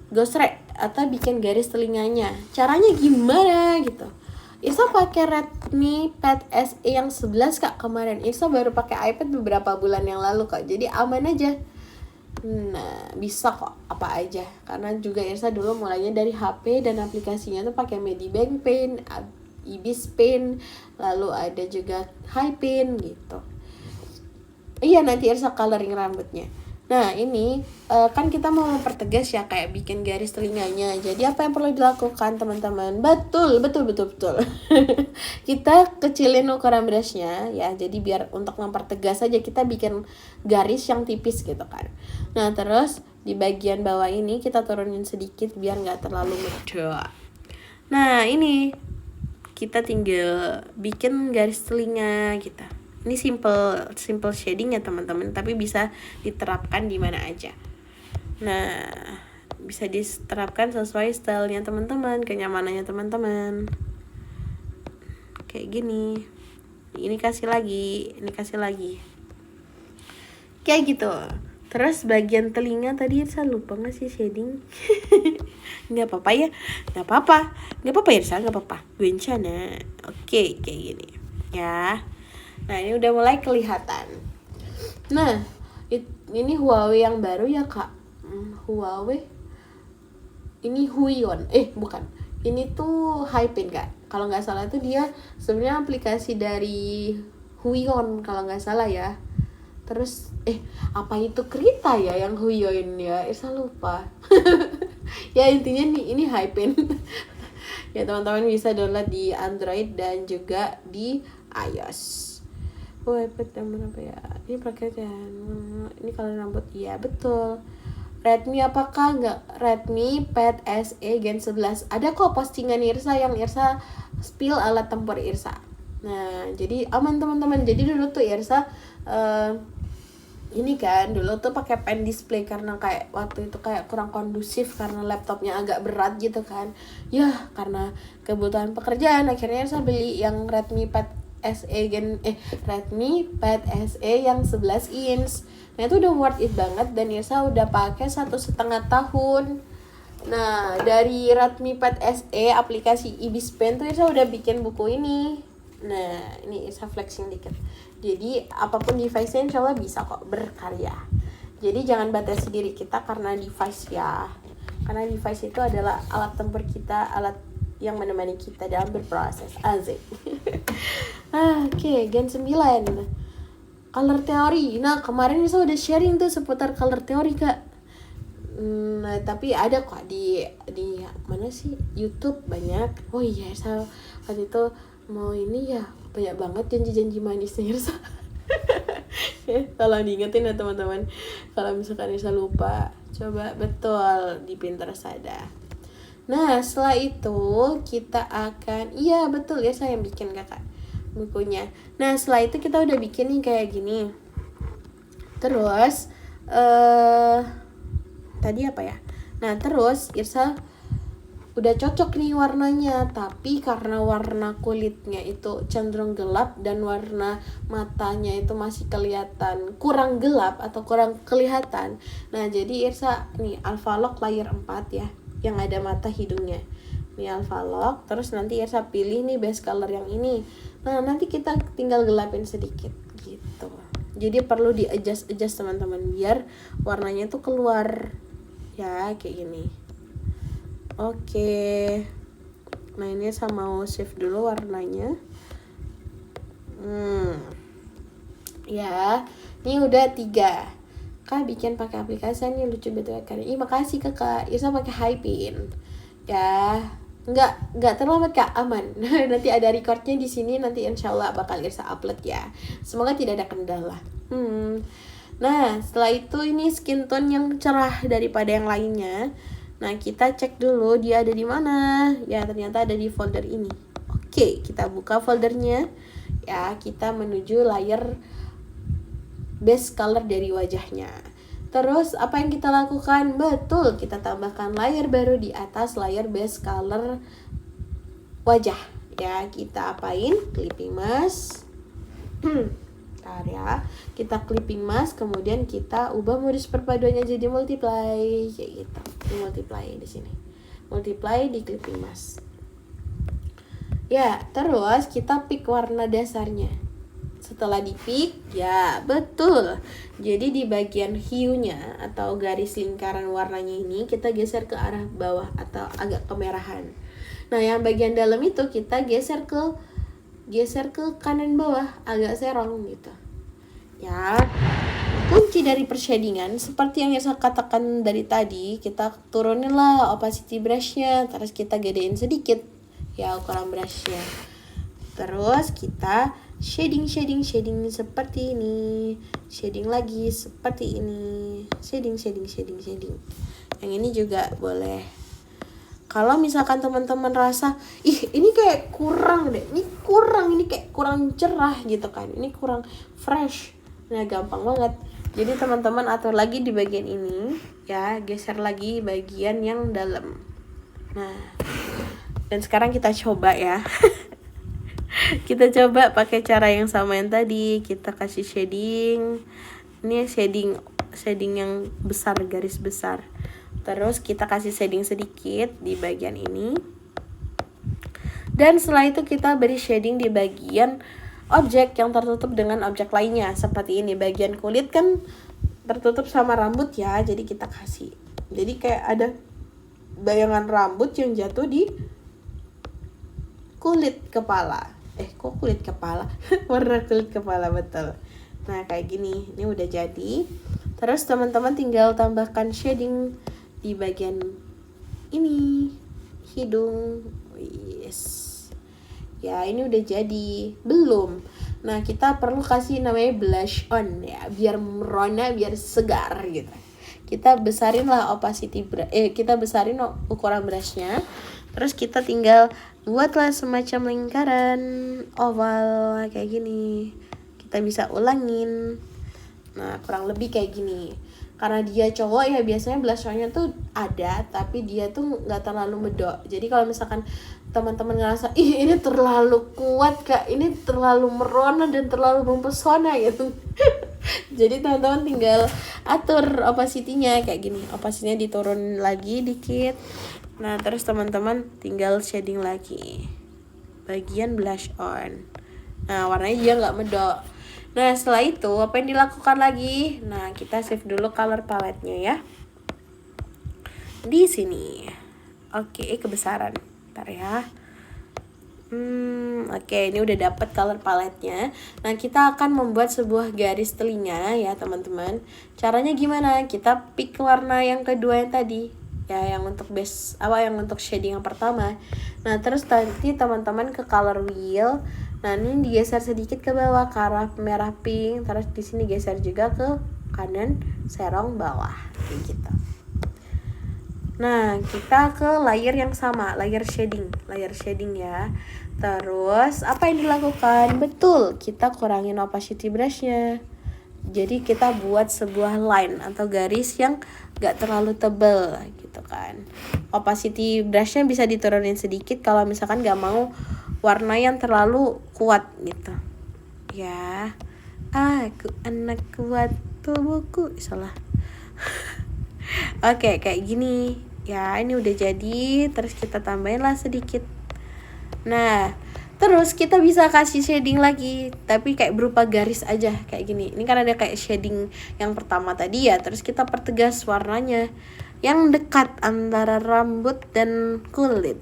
ghostwrite atau bikin garis telinganya. Caranya gimana gitu? Irsa pakai Redmi Pad SE yang 11 kak kemarin. Irsa baru pakai iPad beberapa bulan yang lalu kak, jadi aman aja. Nah, bisa kok apa aja. Karena juga Irsa dulu mulainya dari HP dan aplikasinya tuh pakai Medibank Paint, Ibis Paint, lalu ada juga High Paint gitu. Iya, nanti Irsa coloring rambutnya. Nah, ini kan kita mau mempertegas ya, kayak bikin garis telinganya. Jadi apa yang perlu dilakukan teman-teman? Betul. Kita kecilin ukuran brushnya ya. Jadi biar untuk mempertegas aja kita bikin garis yang tipis gitu kan. Nah, terus di bagian bawah ini kita turunin sedikit biar nggak terlalu medok. Nah, ini kita tinggal bikin garis telinga kita. Ini simple shading ya teman-teman, tapi bisa diterapkan di mana aja. Nah, bisa diterapkan sesuai stylenya teman-teman, kenyamanannya teman-teman. Kayak gini. Ini kasih lagi, ini kasih lagi. Kayak gitu. Terus bagian telinga tadi saya lupa ngasih shading. Nggak apa-apa ya, nggak apa-apa ya Irsa, nggak apa-apa. Gue rencana. Oke, kayak gini ya. Nah, ini udah mulai kelihatan. Nah, ini Huawei yang baru ya kak. Huawei. ini Huion, bukan, ini tuh Hypin Kak, kalau nggak salah itu dia sebenarnya aplikasi dari Huion kalau nggak salah ya. Terus apa itu Krita ya yang Huion ya, Irsa lupa. Ya intinya nih ini Hypin. Ya teman-teman bisa download di Android dan juga di iOS. iPad yang apa ya? Ini paketnya. Ini kalau rambut, iya betul. Redmi apakah nggak? Redmi Pad SE Gen 11. Ada kok postingan Irsa yang Irsa spill alat tempur Irsa. Nah, jadi aman teman-teman. Jadi dulu tuh Irsa ini kan dulu tuh pakai pen display karena kayak waktu itu kayak kurang kondusif karena laptopnya agak berat gitu kan. Ya, karena kebutuhan pekerjaan akhirnya Irsa beli yang Redmi Pad SE Redmi Pad SE yang 11 inch. Nah itu udah worth it banget dan Irsa udah pakai 1,5 tahun. Nah dari Redmi Pad SE aplikasi Ibis Pen tuh Irsa udah bikin buku ini. Nah ini Irsa flexing dikit. Jadi apapun device-nya insya Allah bisa kok berkarya. Jadi jangan batasi diri kita karena device ya. Karena device itu adalah alat tempur kita, alat yang menemani kita dalam berproses. Asik. Oke, Gen 9. Color teori. Nah, kemarin saya udah sharing tuh seputar color teori, Kak. Nah, tapi ada kok di mana sih? YouTube banyak. Oh iya, saya waktu itu mau ini ya, banyak banget janji-janji manisnya Irsa. Tolong diingetin ya teman-teman. Kalau misalkan Irsa lupa, coba betul di Pinterest ada. Nah, setelah itu kita akan, iya betul ya saya yang bikin Kakak bukunya. Nah, setelah itu kita udah bikin nih kayak gini. Terus tadi apa ya? Nah, terus Irsa udah cocok nih warnanya, tapi karena warna kulitnya itu cenderung gelap dan warna matanya itu masih kelihatan kurang gelap atau kurang kelihatan. Nah, jadi Irsa nih Alpha Lock layer 4 ya, yang ada mata hidungnya. Ini Alpha Lock, terus nanti Irsa pilih nih base color yang ini. Nah, nanti kita tinggal gelapin sedikit gitu. Jadi perlu di adjust teman-teman biar warnanya tuh keluar ya kayak gini. Oke. Nah, ini saya mau save dulu warnanya. Ya, ini udah 3. Kak bikin pakai aplikasi ini lucu betul kan. Makasih Kakak. Irsa pakai Hypin. Ya, nggak terlambat Kak, aman. Nanti ada recordnya di sini, nanti insyaallah bakal Irsa upload ya. Semoga tidak ada kendala. Nah, setelah itu ini skin tone yang cerah daripada yang lainnya. Nah, kita cek dulu dia ada di mana. Ya, ternyata ada di folder ini. Oke, kita buka foldernya. Ya, kita menuju layer base color dari wajahnya. Terus apa yang kita lakukan? Betul, kita tambahkan layer baru di atas layer base color wajah. Ya, kita apain? Clipping mask. Ya, kita clipping mask, kemudian kita ubah modus perpaduannya jadi multiply kayak gitu. Di multiply di sini. Multiply di clipping mask. Ya, terus kita pick warna dasarnya. Setelah di pick, ya betul. Jadi di bagian hue-nya atau garis lingkaran warnanya ini kita geser ke arah bawah atau agak kemerahan. Nah, yang bagian dalam itu kita geser ke kanan bawah, agak serong gitu. Ya, kunci dari pershadingan seperti yang saya katakan dari tadi, kita turunin lah opacity brushnya, terus kita gedein sedikit ya ukuran brushnya. Terus kita shading seperti ini, shading lagi seperti ini, shading. Yang ini juga boleh. Kalau misalkan teman-teman rasa, ini kayak kurang deh, ini kayak kurang cerah gitu kan, ini kurang fresh. Nah, gampang banget. Jadi teman-teman atur lagi di bagian ini, ya, geser lagi bagian yang dalam. Nah, dan sekarang kita coba ya. Kita coba pakai cara yang sama yang tadi, kita kasih shading. Ini shading yang besar, garis besar. Terus kita kasih shading sedikit di bagian ini. Dan setelah itu kita beri shading di bagian objek yang tertutup dengan objek lainnya. Seperti ini, bagian kulit kan tertutup sama rambut ya, jadi kita kasih. Jadi kayak ada bayangan rambut yang jatuh di kulit kepala. Kok kulit kepala? Warna kulit kepala, betul. Nah, kayak gini. Ini udah jadi. Terus teman-teman tinggal tambahkan shading di bagian ini, hidung. Yes. Ya, ini udah jadi. Belum. Nah, kita perlu kasih namanya blush on ya, biar merona, biar segar gitu. Kita besarin lah kita besarin ukuran brushnya. Terus kita tinggal buatlah semacam lingkaran oval kayak gini. Kita bisa ulangin. Nah, kurang lebih kayak gini. Karena dia cowok ya, biasanya blush on-nya tuh ada, tapi dia tuh nggak terlalu medok. Jadi kalau misalkan teman-teman ngerasa ini terlalu kuat kak, ini terlalu merona dan terlalu mempesona gitu. Jadi teman-teman tinggal atur opacity-nya kayak gini. Opacity-nya diturun lagi dikit. Nah, terus teman-teman tinggal shading lagi bagian blush on. Nah, warnanya dia nggak medok. Nah, setelah itu apa yang dilakukan lagi? Nah, kita save dulu color palette-nya ya. Di sini. Oke, kebesaran. Bentar ya. Oke, ini udah dapet color palette-nya. Nah, kita akan membuat sebuah garis telinga ya, teman-teman. Caranya gimana? Kita pick warna yang kedua yang tadi. Ya, yang untuk base yang untuk shading yang pertama. Nah, terus nanti teman-teman ke color wheel. Nah, ini digeser sedikit ke bawah ke arah merah pink, terus di sini geser juga ke kanan serong bawah kayak gitu. Nah, kita ke layer yang sama, layer shading ya. Terus apa yang dilakukan? Betul, kita kurangin opacity brushnya. Jadi kita buat sebuah line atau garis yang gak terlalu tebal gitu kan. Opacity brushnya bisa diturunin sedikit kalau misalkan gak mau warna yang terlalu kuat gitu. Ya, aku anak kuat, tubuhku salah. Oke, kayak gini. Ya, ini udah jadi. Terus kita tambahin lah sedikit. Nah, terus kita bisa kasih shading lagi, tapi kayak berupa garis aja kayak gini. Ini kan ada kayak shading yang pertama tadi ya. Terus kita pertegas warnanya yang dekat antara rambut dan kulit.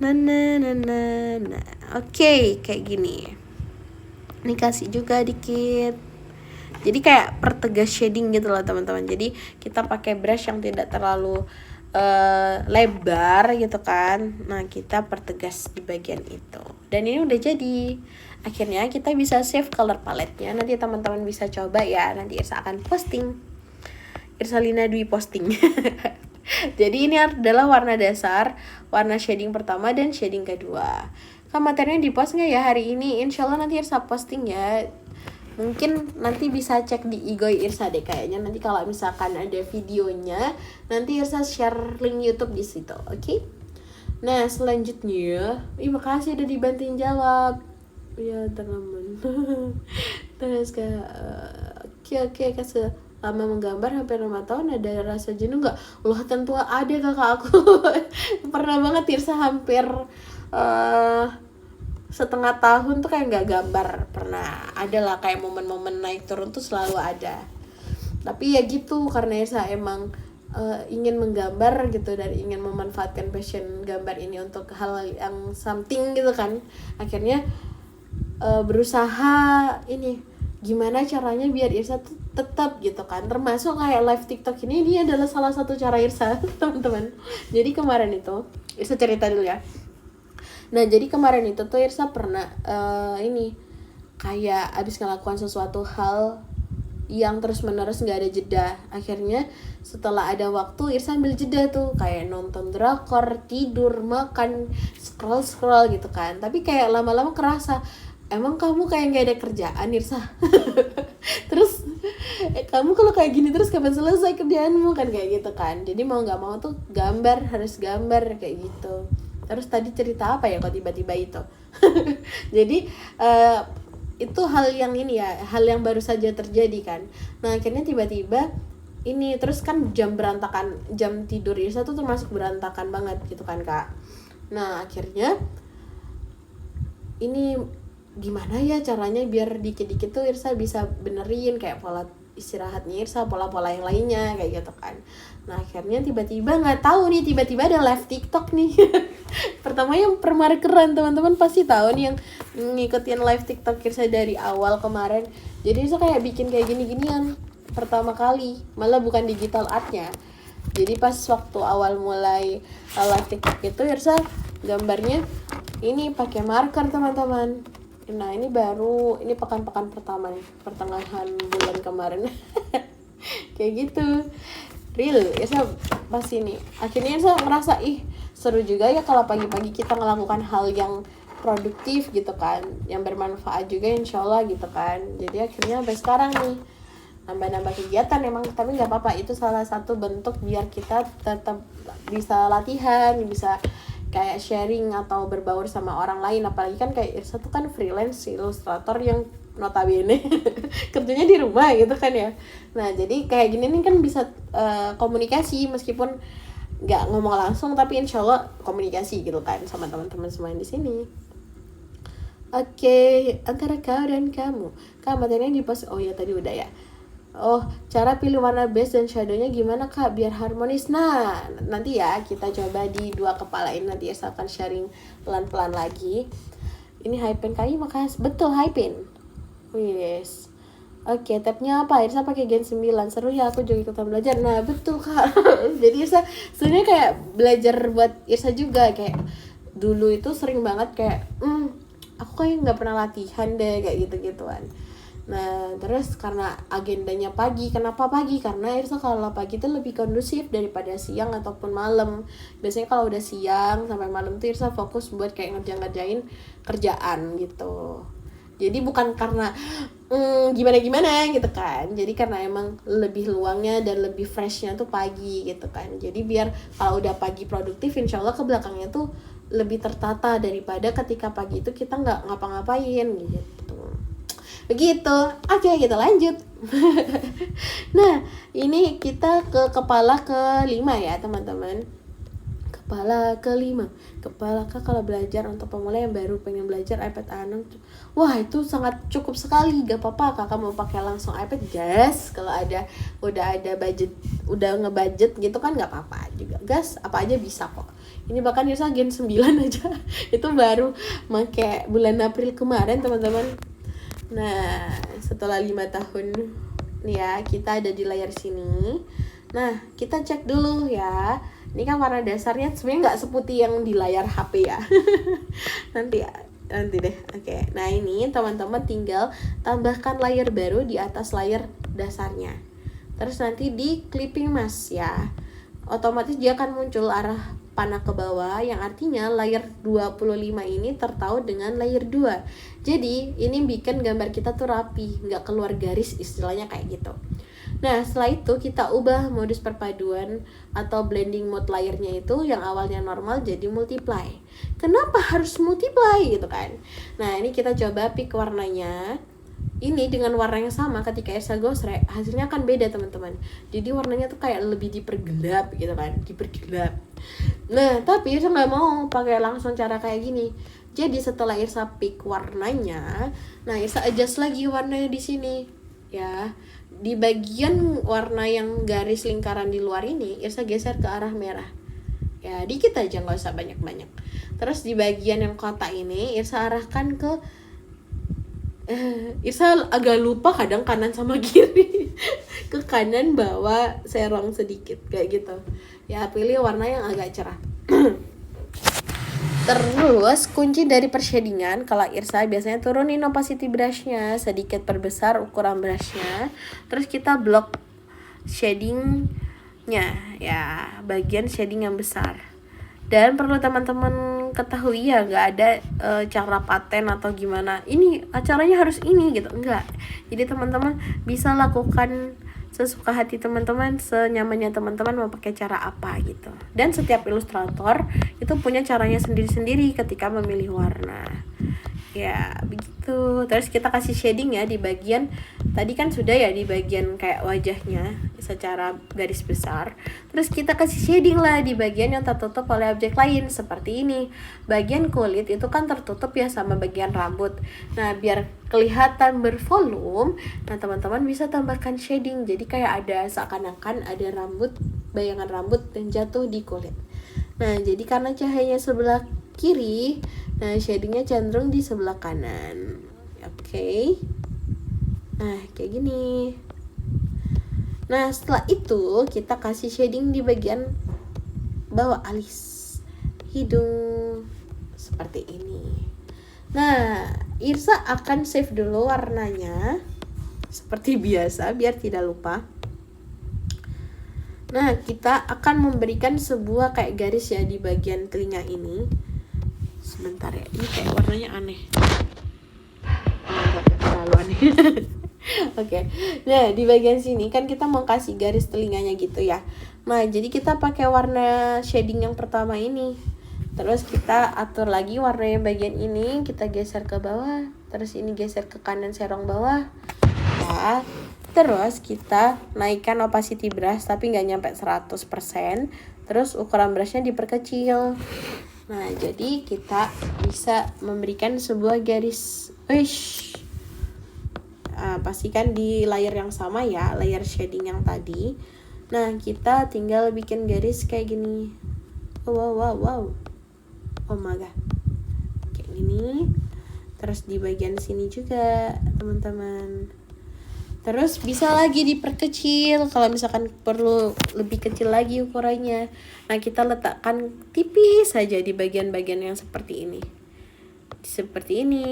Nah. Oke, kayak gini. Ini kasih juga dikit. Jadi kayak pertegas shading gitu loh teman-teman. Jadi kita pakai brush yang tidak terlalu lebar gitu kan. Nah, kita pertegas di bagian itu. Dan ini udah jadi. Akhirnya kita bisa save color palette-nya. Nanti teman-teman bisa coba ya. Nanti Irsa akan posting. Irsalina Dwi posting. Jadi ini adalah warna dasar, warna shading pertama dan shading kedua. Kan materinya di post nggak ya hari ini? Insya Allah nanti Irsa posting ya. Mungkin nanti bisa cek di Igoy Irsa deh kayaknya. Nanti kalau misalkan ada videonya, nanti Irsa share link YouTube di situ, oke? Nah, selanjutnya, makasih udah dibantuin jawab. Ya, teman-teman. Terus oke, kasih lama menggambar hampir 5 tahun, ada rasa jenuh nggak? Loh, tentu ada kakak aku. Pernah banget Tirsa hampir setengah tahun tuh kayak nggak gambar. Pernah ada lah kayak momen-momen naik turun tuh selalu ada. Tapi ya gitu, karena Tirsa emang ingin menggambar gitu dan ingin memanfaatkan passion gambar ini untuk hal yang something gitu kan. Akhirnya berusaha gimana caranya biar Irsa tuh tetap gitu kan, termasuk kayak live TikTok ini adalah salah satu cara Irsa teman-teman. Jadi kemarin itu Irsa cerita dulu ya. Nah, jadi kemarin itu tuh Irsa pernah kayak abis ngelakukan sesuatu hal yang terus menerus nggak ada jeda. Akhirnya setelah ada waktu Irsa ambil jeda tuh, kayak nonton drakor, tidur, makan, scroll gitu kan. Tapi kayak lama-lama kerasa, emang kamu kayak gak ada kerjaan Irsa? Terus kamu kalau kayak gini terus kapan selesai kerjaanmu kan, kayak gitu kan. Jadi mau gak mau tuh harus gambar kayak gitu. Terus tadi cerita apa ya kok tiba-tiba itu? Jadi itu hal yang baru saja terjadi kan. Nah, akhirnya tiba-tiba terus kan jam tidur Irsa tuh termasuk berantakan banget gitu kan kak. Nah, akhirnya gimana ya caranya biar dikit-dikit tuh Irsa bisa benerin kayak pola istirahatnya Irsa, pola-pola yang lainnya kayak gitu kan. Nah akhirnya tiba-tiba nggak tahu nih, tiba-tiba ada live TikTok nih. Pertama yang permarkeran, teman-teman pasti tahu nih yang ngikutin live TikTok Irsa dari awal kemarin. Jadi Irsa kayak bikin kayak gini-ginian pertama kali, malah bukan digital artnya. Jadi pas waktu awal mulai live TikTok itu Irsa gambarnya ini pakai marker, teman-teman. Nah ini baru, ini pekan-pekan pertama nih, pertengahan bulan kemarin. Kayak gitu, real ya pas ini. Akhirnya saya ngerasa seru juga ya kalau pagi-pagi kita melakukan hal yang produktif gitu kan, yang bermanfaat juga insyaallah gitu kan. Jadi akhirnya sampai sekarang nih nambah-nambah kegiatan emang, tapi nggak apa-apa, itu salah satu bentuk biar kita tetap bisa latihan, bisa kayak sharing atau berbaur sama orang lain. Apalagi kan kayak Irsa tuh kan freelance ilustrator yang notabene kerjanya di rumah gitu kan ya. Nah jadi kayak gini nih kan bisa komunikasi meskipun nggak ngomong langsung, tapi insyaallah komunikasi gitu kan sama teman-teman semua yang di sini. Oke, antara kau dan kamu materinya di post, oh ya tadi udah ya. Oh, cara pilih warna base dan shadownya gimana kak biar harmonis? Nah, nanti ya kita coba di dua kepala ini, nanti ya saya akan sharing pelan-pelan lagi. Ini high pen kali, makasih. Betul, high pen. Yes. Oke, tabnya apa? Irsa pakai Gen 9. Seru ya, aku juga ikutan belajar. Nah, betul kak. Jadi Irsa sebenarnya kayak belajar buat Irsa juga. Kayak dulu itu sering banget kayak aku kayak nggak pernah latihan deh kayak gitu-gituan. Nah terus karena agendanya pagi, kenapa pagi? Karena Irsa kalau pagi itu lebih kondusif daripada siang ataupun malam. Biasanya kalau udah siang sampai malam tuh Irsa fokus buat kayak ngerjain kerjaan gitu. Jadi bukan karena gimana-gimana gitu kan. Jadi karena emang lebih luangnya dan lebih freshnya tuh pagi gitu kan. Jadi biar kalau udah pagi produktif, insyaallah ke belakangnya tuh lebih tertata daripada ketika pagi itu kita nggak ngapa-ngapain gitu. Begitu. Oke, kita lanjut. Nah, ini kita ke kepala kelima ya, teman-teman. Kepala kelima. Kepala kak kalau belajar untuk pemula yang baru pengen belajar iPad Anom. Wah, itu sangat cukup sekali. Gak apa-apa kakak mau pakai langsung iPad, gas. Kalau udah ada budget, udah ngebudget gitu kan gak apa-apa juga. Gas, apa aja bisa kok. Ini bahkan Irsa Gen 9 aja. Itu baru pakai bulan April kemarin, teman-teman. Nah, setelah 5 tahun nih ya, kita ada di layar sini. Nah, kita cek dulu ya. Ini kan warna dasarnya sebenarnya nggak seputih yang di layar HP ya. nanti deh. Oke. Nah, ini teman-teman tinggal tambahkan layer baru di atas layar dasarnya. Terus nanti di clipping mask ya. Otomatis dia akan muncul arah panah ke bawah, yang artinya layer 25 ini tertaut dengan layer 2. Jadi ini bikin gambar kita tuh rapi, nggak keluar garis, istilahnya kayak gitu. Nah setelah itu kita ubah modus perpaduan atau blending mode layernya itu yang awalnya normal jadi multiply. Kenapa harus multiply gitu kan? Nah ini kita coba pick warnanya. Ini dengan warna yang sama ketika Irsa Ghostwrite hasilnya akan beda, teman-teman. Jadi warnanya tuh kayak lebih dipergelap gitu kan, dipergelap. Nah tapi Irsa nggak mau pakai langsung cara kayak gini. Jadi setelah Irsa pick warnanya, nah Irsa adjust lagi warnanya di sini ya. Di bagian warna yang garis lingkaran di luar ini Irsa geser ke arah merah ya, dikit aja, nggak usah banyak-banyak. Terus di bagian yang kotak ini Irsa arahkan ke Irsa agak lupa kadang kanan sama kiri. Ke kanan bawah serong sedikit kayak gitu ya, pilih warna yang agak cerah. Terus kunci dari pershadingan, kalau Irsa biasanya turunin opacity brushnya, sedikit perbesar ukuran brushnya. Terus kita blok shadingnya ya, bagian shading yang besar. Dan perlu teman-teman ketahui ya, nggak ada cara paten atau gimana, ini acaranya harus ini gitu, enggak. Jadi teman-teman bisa lakukan sesuka hati teman-teman, senyamannya teman-teman mau pakai cara apa gitu. Dan setiap ilustrator itu punya caranya sendiri-sendiri ketika memilih warna ya, begitu. Terus kita kasih shading ya di bagian tadi kan sudah ya, di bagian kayak wajahnya bisa secara garis besar. Terus kita kasih shading lah di bagian yang tertutup oleh objek lain seperti ini. Bagian kulit itu kan tertutup ya sama bagian rambut. Nah, biar kelihatan bervolume, nah teman-teman bisa tambahkan shading. Jadi kayak ada seakan-akan ada rambut, bayangan rambut yang jatuh di kulit. Nah, jadi karena cahayanya sebelah kiri, nah shadingnya cenderung di sebelah kanan. Oke. Nah, kayak gini. Nah, setelah itu kita kasih shading di bagian bawah alis, hidung, seperti ini. Nah, Irsa akan save dulu warnanya seperti biasa biar tidak lupa. Nah, kita akan memberikan sebuah kayak garis ya di bagian telinga ini. Sebentar ya, ini kayak warnanya aneh. Terlalu aneh. Oke. Nah, di bagian sini kan kita mau kasih garis telinganya gitu ya. Nah, jadi kita pakai warna shading yang pertama ini. Terus kita atur lagi warna yang bagian ini, kita geser ke bawah. Terus ini geser ke kanan serong bawah. Ya. Terus kita naikkan opacity brush tapi nggak nyampe 100%. Terus ukuran brushnya diperkecil. Nah, jadi kita bisa memberikan sebuah garis. Pastikan di layer yang sama ya, layer shading yang tadi. Nah, kita tinggal bikin garis kayak gini. Wow. Oh my god. Kayak gini. Terus di bagian sini juga, teman-teman. Terus bisa lagi diperkecil kalau misalkan perlu lebih kecil lagi ukurannya. Nah, kita letakkan tipis saja di bagian-bagian yang seperti ini. Seperti ini.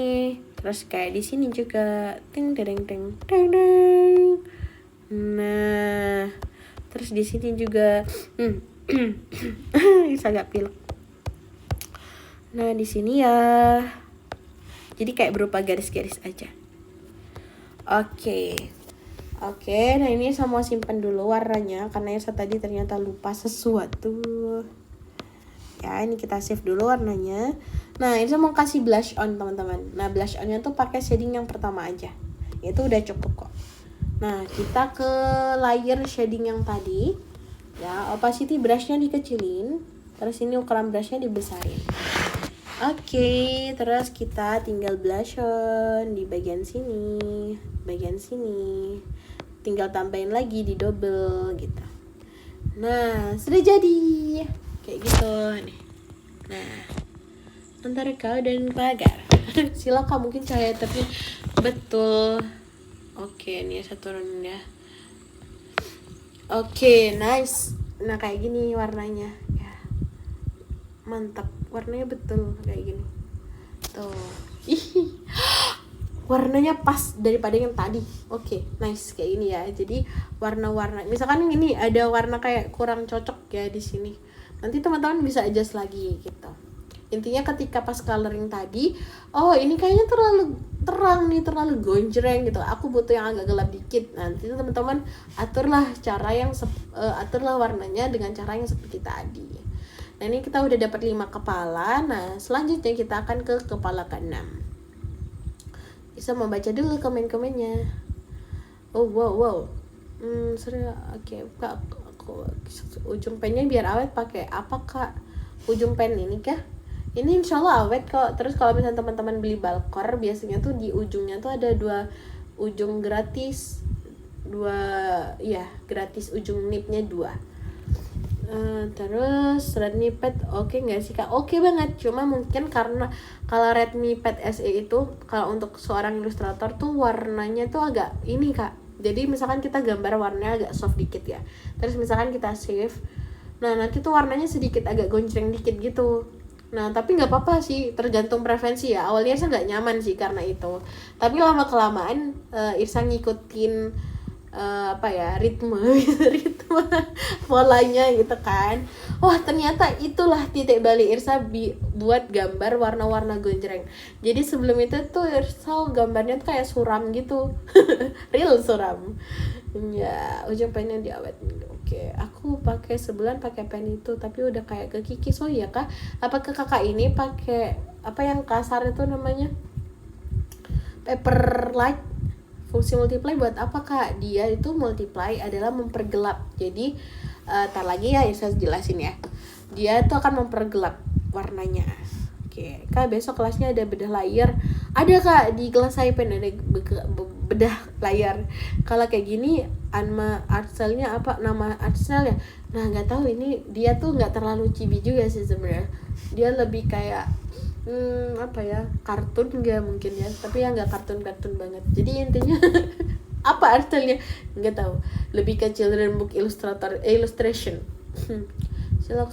Terus kayak di sini juga. Ting. Nah, terus di sini juga. Bisa agak pilek. Nah, di sini ya. Jadi kayak berupa garis-garis aja. Oke, nah ini saya mau simpan dulu warnanya karena yang tadi ternyata lupa sesuatu. Ya, ini kita save dulu warnanya. Nah, ini saya mau kasih blush on, teman-teman. Nah, blush onnya tuh pakai shading yang pertama aja. Itu udah cukup kok. Nah, kita ke layer shading yang tadi. Ya, opacity brushnya dikecilin. Terus ini ukuran brushnya dibesarin. Oke, terus kita tinggal blush on di bagian sini. Tinggal tambahin lagi di double gitu. Nah, sudah jadi kayak gitu nih. Nah, antara kau dan pagar. Silakan, mungkin cahaya tapi betul. Oke, ini saya turunin ya. Oke, nice. Nah, kayak gini warnanya ya. Mantap, warnanya betul kayak gini. Tuh. Warnanya pas daripada yang tadi. Oke, nice kayak ini ya. Jadi warna-warna, misalkan ini ada warna kayak kurang cocok ya di sini. Nanti teman-teman bisa adjust lagi gitu. Intinya ketika pas coloring tadi, oh ini kayaknya terlalu terang nih, terlalu gonjreng gitu. Aku butuh yang agak gelap dikit. Nanti teman-teman aturlah aturlah warnanya dengan cara yang seperti tadi. Nah, ini kita udah dapat 5 kepala. Nah, selanjutnya kita akan ke kepala ke-6. Bisa membaca dulu komen-komennya. Oh wow. Serius. Oke, Kak, aku ujung pennya biar awet pakai apa, Kak? Ujung pen ini kah? Ini insya Allah awet kok. Terus kalau misalnya teman-teman beli balkor, biasanya tuh di ujungnya tuh ada 2 ujung gratis. Gratis ujung nipnya 2. Terus Redmi Pad oke nggak sih, Kak? Oke banget, cuma mungkin karena kalau Redmi Pad SE itu kalau untuk seorang ilustrator tuh warnanya tuh agak ini, Kak. Jadi misalkan kita gambar warnanya agak soft dikit ya, terus misalkan kita save, nah nanti tuh warnanya sedikit agak gonceng dikit gitu. Nah, tapi nggak apa-apa sih, tergantung preferensi ya. Awalnya saya nggak nyaman sih karena itu, tapi lama kelamaan Irsa ngikutin ritme polanya gitu kan. Wah, ternyata itulah titik balik Irsa buat gambar warna-warna gonjreng. Jadi sebelum itu tuh Irsa gambarnya tuh kayak suram gitu. Real suram ya, ujung pennya diawet. Oke, aku pakai sebulan pakai pen itu tapi udah kayak kekikis. Oh iya, Kak, apa ke kakak ini pakai apa yang kasar itu namanya paper light Fungsi multiply buat apa Kak? Dia itu multiply adalah mempergelap. Jadi tar lagi ya saya jelasin ya. Dia itu akan mempergelap warnanya. Oke, Kak besok kelasnya ada bedah layar. Ada Kak di kelas Saipen ada bedah layar. Kalau kayak gini art style-nya apa nama art style-nya? Nah, nggak tahu, ini dia tuh nggak terlalu chibi juga sih sebenarnya. Dia lebih kayak apa ya, kartun nggak mungkin ya, tapi ya nggak kartun banget. Jadi intinya apa art style-nya nggak tahu, lebih ke children book illustration. Silau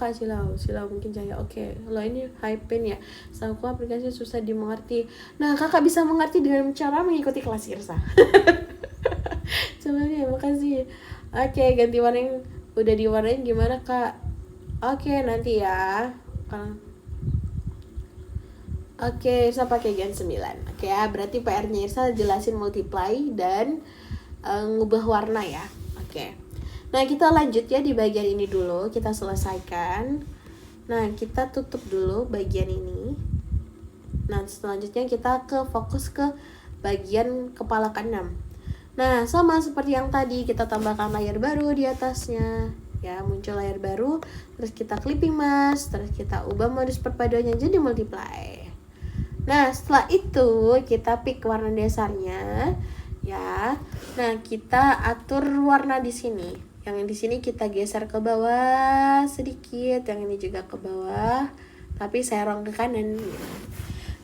mungkin saya. Oke, kalau ini Hypen ya, aku aplikasi susah dimengerti. Nah, kakak bisa mengerti dengan cara mengikuti kelas Irsa. Sebenarnya makasih. Oke, ganti warna yang udah diwarnain gimana kak? Oke, nanti ya. Oke, Irsa pakai Gen 9. Oke ya, berarti PR-nya Irsa jelasin multiply dan ngubah warna ya. Oke. Nah, kita lanjut ya di bagian ini dulu, kita selesaikan. Nah, kita tutup dulu bagian ini. Nah, selanjutnya kita fokus ke bagian kepala ke-6. Nah, sama seperti yang tadi, kita tambahkan layar baru di atasnya. Ya, muncul layar baru, terus kita clipping mask, terus kita ubah modus perpaduannya jadi multiply. Nah, setelah itu kita pick warna dasarnya ya. Nah, kita atur warna di sini. Yang di sini kita geser ke bawah sedikit, yang ini juga ke bawah, tapi serong ke kanan.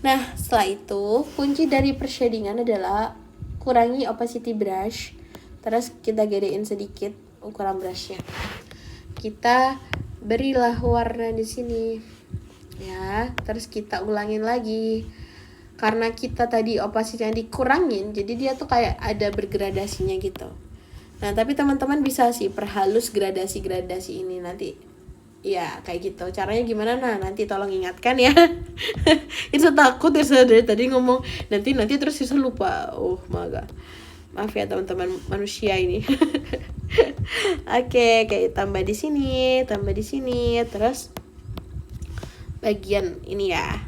Nah, setelah itu kunci dari pershadingan adalah kurangi opacity brush, terus kita gedein sedikit ukuran brushnya. Kita berilah warna di sini, ya. Terus kita ulangin lagi. Karena kita tadi opacity-nya dikurangin, jadi dia tuh kayak ada bergradasinya gitu. Nah, tapi teman-teman bisa sih perhalus gradasi-gradasi ini nanti. Ya, kayak gitu. Caranya gimana? Nah, nanti tolong ingatkan ya. Irsa takut, Irsa dari tadi ngomong nanti terus Irsa lupa. Oh, maaf ya teman-teman manusia ini. Oke, kayak tambah di sini, terus bagian ini ya.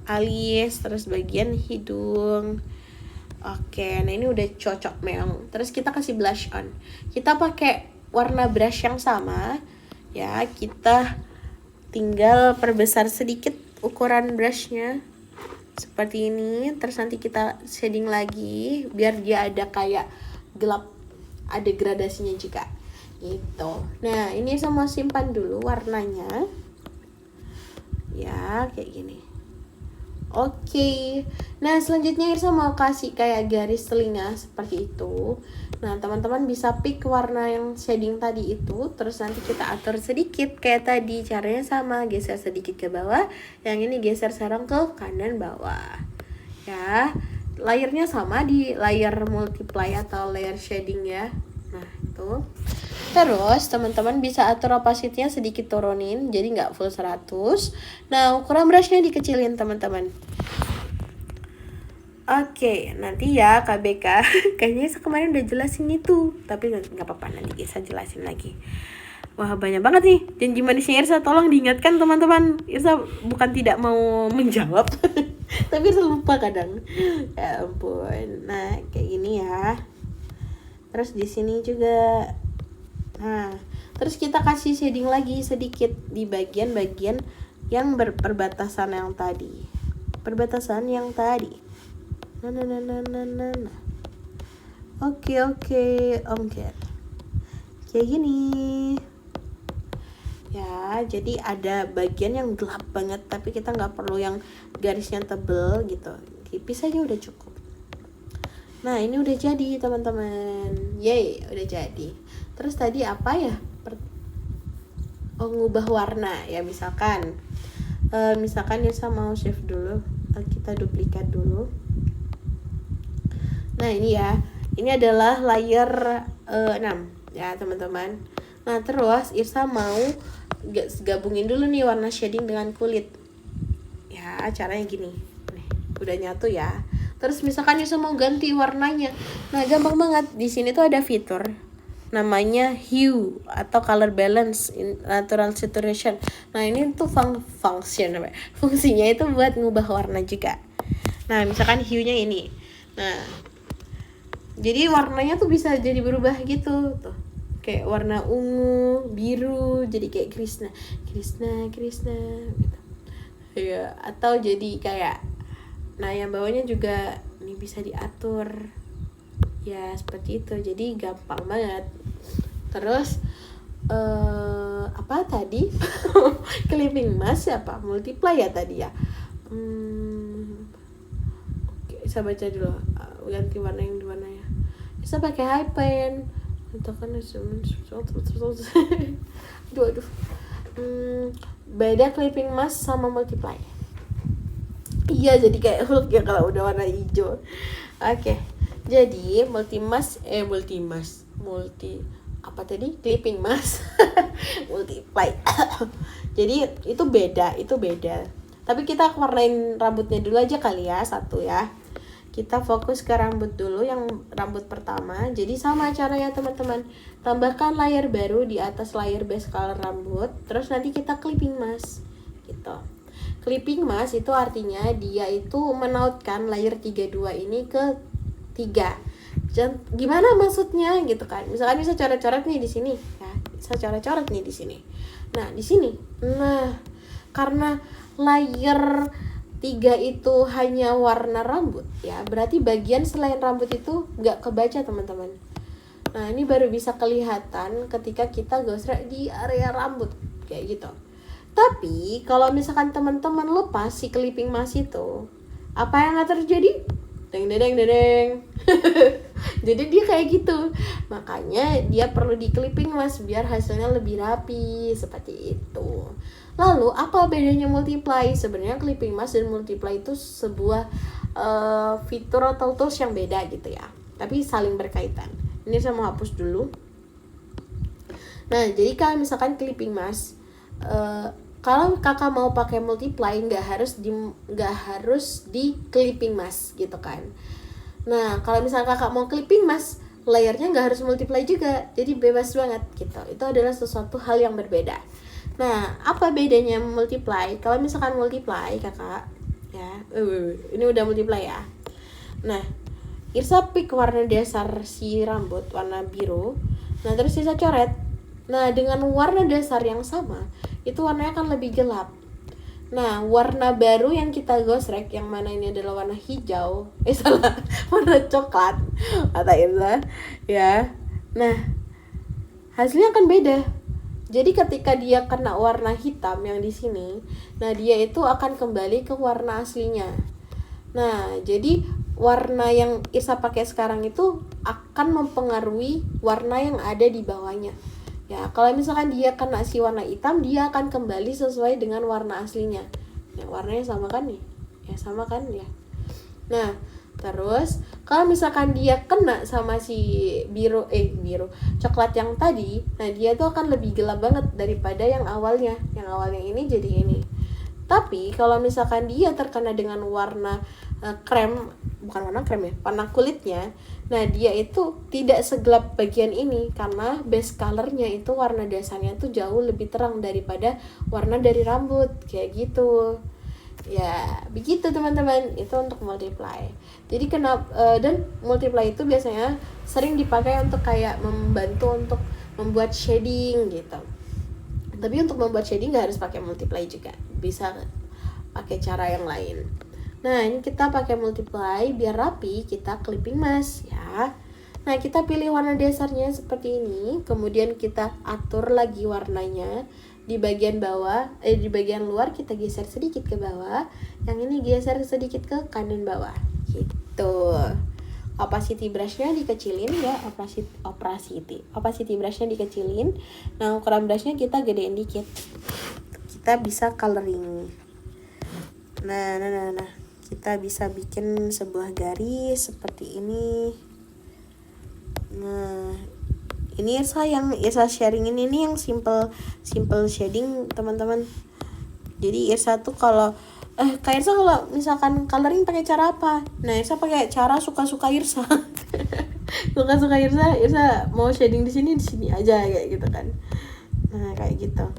Alis, terus bagian hidung. Oke, nah ini udah cocok memang. Terus kita kasih blush on. Kita pakai warna brush yang sama ya. Kita tinggal perbesar sedikit ukuran brushnya seperti ini. Terus nanti kita shading lagi biar dia ada kayak gelap, ada gradasinya juga gitu. Nah, ini sama simpan dulu warnanya ya, kayak gini. Oke. Nah, selanjutnya Irsa mau kasih kayak garis telinga seperti itu. Nah, teman-teman bisa pick warna yang shading tadi itu, terus nanti kita atur sedikit kayak tadi. Caranya sama, geser sedikit ke bawah, yang ini geser serong ke kanan bawah. Ya. Layernya sama di layer multiply atau layer shading ya. Nah, itu. Terus teman-teman bisa atur opacity-nya sedikit turunin, jadi nggak full 100. Nah, ukuran brushnya dikecilin teman-teman. Oke, nanti ya KBK. Kayaknya kemarin udah jelasin itu, tapi nggak apa-apa, nanti Irsa jelasin lagi. Wah, banyak banget nih janji manisnya Irsa, tolong diingatkan teman-teman. Irsa bukan tidak mau menjawab, tapi Irsa lupa kadang. Ya ampun. Nah, kayak gini ya. Terus di sini juga. Nah, terus kita kasih shading lagi sedikit di bagian-bagian yang berbatasan yang tadi. Nah. Oke. Kayak gini. Ya, jadi ada bagian yang gelap banget, tapi kita nggak perlu yang garisnya tebel gitu. Tipis aja udah cukup. Nah, ini udah jadi teman-teman. Yeay, udah jadi. Terus tadi apa ya? Ngubah warna ya, misalkan Irsa mau save dulu. Kita duplikat dulu. Nah, ini ya. Ini adalah layer 6 ya, teman-teman. Nah, terus Irsa mau gabungin dulu nih warna shading dengan kulit. Ya, caranya gini. Nih, udah nyatu ya. Terus misalkan Irsa mau ganti warnanya. Nah, gampang banget. Di sini tuh ada fitur namanya hue atau color balance natural saturation. Nah, ini tuh fungsinya itu buat ngubah warna juga. Nah, misalkan hue-nya ini. Nah, Jadi warnanya tuh bisa jadi berubah gitu tuh. Kayak warna ungu, biru, jadi kayak Krishna gitu. Ya, atau jadi kayak, nah yang bawahnya juga ini bisa diatur. Ya seperti itu. Jadi gampang banget. Terus apa tadi? Clipping mask apa? Multiply ya tadi ya. Oke, saya baca dulu. Ganti warna yang di mana ya? Bisa pakai high pen. Kan aduh. Beda clipping mask sama multiply. Iya, jadi kayak Hulk ya kalau udah warna hijau. Oke. Jadi multi apa tadi? Clipping mask. Multiply. Jadi itu beda. Tapi kita warnain rambutnya dulu aja kali ya, satu ya. Kita fokus ke rambut dulu, yang rambut pertama. Jadi sama caranya teman-teman. Tambahkan layer baru di atas layer base color rambut. Terus nanti kita clipping mask gitu. Clipping mask itu artinya dia itu menautkan layer 32 ini ke 3. Gimana maksudnya gitu kan? Misalkan bisa coret-coret nih di sini ya. Bisa coret-coret nih di sini. Nah, di sini. Nah, karena layer 3 itu hanya warna rambut ya, berarti bagian selain rambut itu nggak kebaca teman-teman. Nah, ini baru bisa kelihatan ketika kita gosrek di area rambut kayak gitu. Tapi kalau misalkan teman-teman lepas si clipping mask itu, apa yang akan terjadi? Deng. Jadi dia kayak gitu. Makanya dia perlu di clipping mask biar hasilnya lebih rapi seperti itu. Lalu apa bedanya multiply? Sebenarnya clipping mask dan multiply itu sebuah fitur atau tools yang beda gitu ya. Tapi saling berkaitan. Ini saya mau hapus dulu. Nah, jadi kalau misalkan clipping mask, kalau kakak mau pakai multiply nggak harus di clipping mask gitu kan. Nah, kalau misalkan kakak mau clipping mask, layernya nggak harus multiply juga, jadi bebas banget gitu. Itu adalah sesuatu hal yang berbeda. Nah, apa bedanya multiply? Kalau misalkan multiply kakak ya, ini udah multiply ya. Nah, Irsa pick warna dasar si rambut warna biru. Nah, terus Irsa coret. Nah, dengan warna dasar yang sama, itu warnanya akan lebih gelap. Nah, warna baru yang kita gosrek, yang mana ini adalah warna hijau, warna coklat, kata Irsa, ya. Nah, hasilnya akan beda. Jadi ketika dia kena warna hitam yang di sini, nah dia itu akan kembali ke warna aslinya. Nah, jadi warna yang Irsa pakai sekarang itu akan mempengaruhi warna yang ada di bawahnya. Ya, kalau misalkan dia kena si warna hitam, dia akan kembali sesuai dengan warna aslinya. Ya, warnanya sama kan nih? Ya, sama kan ya. Nah, terus kalau misalkan dia kena sama si biru coklat yang tadi, nah dia tuh akan lebih gelap banget daripada yang awalnya. Yang awalnya ini jadi ini. Tapi kalau misalkan dia terkena dengan warna warna kulitnya, nah dia itu tidak segelap bagian ini karena base colornya itu warna dasarnya tuh jauh lebih terang daripada warna dari rambut kayak gitu. Ya begitu teman-teman, itu untuk multiply. Jadi dan multiply itu biasanya sering dipakai untuk kayak membantu untuk membuat shading gitu. Tapi untuk membuat shading nggak harus pakai multiply juga, bisa pakai cara yang lain. Nah, ini kita pakai multiply biar rapi, kita clipping mask ya. Nah, kita pilih warna dasarnya seperti ini, kemudian kita atur lagi warnanya. Di bagian bawah, di bagian luar kita geser sedikit ke bawah, yang ini geser sedikit ke kanan bawah gitu. Opacity brushnya dikecilin ya, opacity brushnya dikecilin. Nah, ukuran brushnya kita gedein dikit, kita bisa coloring. Nah, kita bisa bikin sebuah garis seperti ini. Nah, ini Irsa sharing ini yang simple shading teman-teman. Jadi Irsa tuh kalau Kak Irsa kalau misalkan coloring pakai cara apa? Nah, Irsa pakai cara suka-suka Irsa. Suka-suka Irsa mau shading di sini aja kayak gitu kan. Nah, kayak gitu.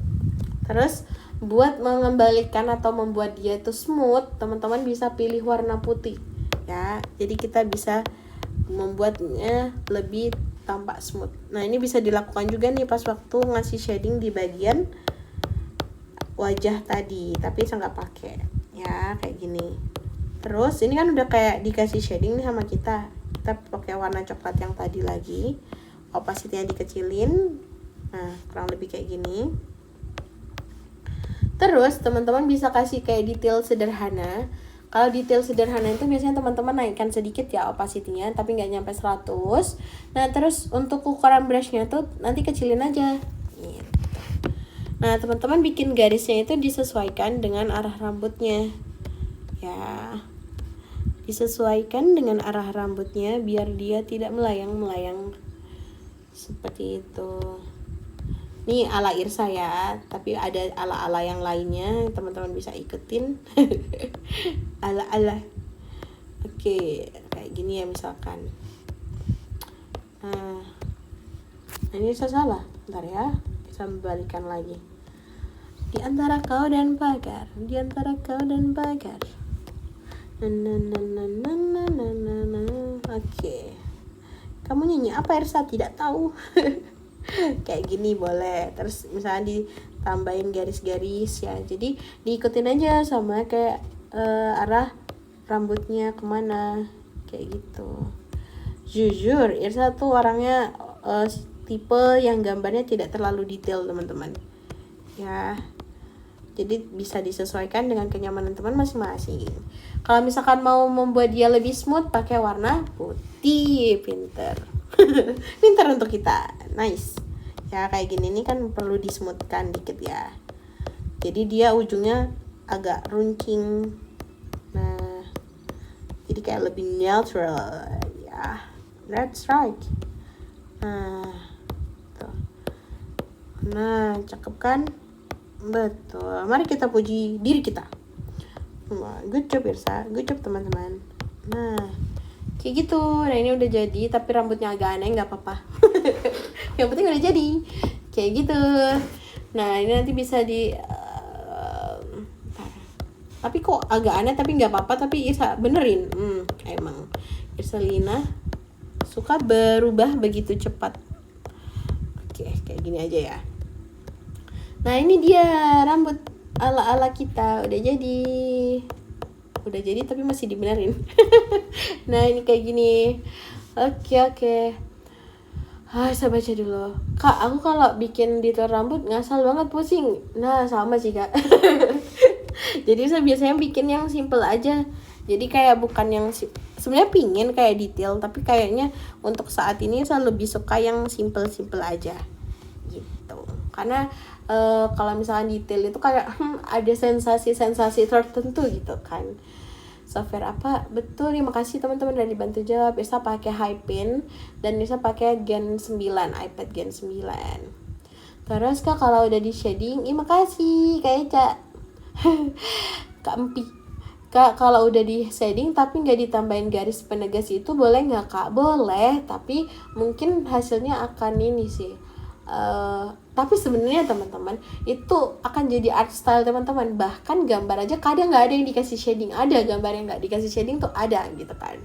Terus buat mengembalikan atau membuat dia itu smooth, teman-teman bisa pilih warna putih ya. Jadi kita bisa membuatnya lebih tampak smooth. Nah ini bisa dilakukan juga nih pas waktu ngasih shading di bagian wajah tadi, tapi saya nggak pakai ya, kayak gini. Terus ini kan udah kayak dikasih shading nih sama kita pakai warna coklat yang tadi lagi, opacity-nya dikecilin. Nah kurang lebih kayak gini. Terus teman-teman bisa kasih kayak detail sederhana. Kalau detail sederhana itu biasanya teman-teman naikkan sedikit ya opacity-nya, tapi nggak nyampe 100. Nah terus untuk ukuran brushnya tuh nanti kecilin aja gitu. Nah teman-teman bikin garisnya itu disesuaikan dengan arah rambutnya ya, disesuaikan dengan arah rambutnya biar dia tidak melayang-melayang seperti itu. Ini ala Irsa ya, tapi ada ala-ala yang lainnya, teman-teman bisa ikutin. Ala-ala. Oke, kayak gini ya misalkan. Nah, ini saya salah. Bentar ya, bisa membalikan lagi. Di antara kau dan pagar, di antara kau dan pagar. Oke. Kamu nyanyi apa Irsa? Tidak tahu. Kayak gini boleh. Terus misalnya ditambahin garis-garis ya, jadi diikutin aja sama kayak arah rambutnya kemana, kayak gitu. Jujur Irsa tuh orangnya tipe yang gambarnya tidak terlalu detail teman-teman ya, jadi bisa disesuaikan dengan kenyamanan teman masing-masing. Kalau misalkan mau membuat dia lebih smooth, pakai warna putih. Pinter. Pinter untuk kita. Nice. Ya kayak gini nih kan perlu dismoothkan dikit ya. Jadi dia ujungnya agak runcing. Nah, jadi kayak lebih natural ya. That's right. Nah, tuh. Nah, cakep kan? Betul. Mari kita puji diri kita. Wah, good job Irsa, good job teman-teman. Nah, kayak gitu. Nah ini udah jadi, tapi rambutnya agak aneh, nggak apa-apa. Yang penting udah jadi, kayak gitu. Nah ini nanti bisa di. Tapi kok agak aneh, tapi nggak apa-apa. Tapi Irsa benerin. Emang Irsa Lina suka berubah begitu cepat. Oke, kayak gini aja ya. Nah ini dia rambut ala-ala kita udah jadi tapi masih dibenerin. Nah ini kayak gini. Oke. Saya baca dulu. Kak, aku kalau bikin detail rambut ngasal banget, pusing. Nah sama sih kak. Jadi saya biasanya bikin yang simple aja. Jadi kayak bukan yang sebenarnya pingin kayak detail, tapi kayaknya untuk saat ini saya lebih suka yang simple aja gitu. Karena kalau misalkan detail itu kayak ada sensasi tertentu gitu kan. Software apa? Betul, terima kasih teman-teman udah dibantu jawab. Irsa pakai Hypin dan Irsa pakai Gen 9, iPad Gen 9. Terus kak kalau udah di shading, makasih Kak Eca. Kak Empi. Kak kalau udah di shading tapi nggak ditambahin garis penegas itu boleh nggak kak? Boleh, tapi mungkin hasilnya akan ini sih. Tapi sebenarnya teman-teman itu akan jadi art style teman-teman. Bahkan gambar aja kadang nggak ada yang dikasih shading, ada gambar yang nggak dikasih shading tuh ada gitu kan.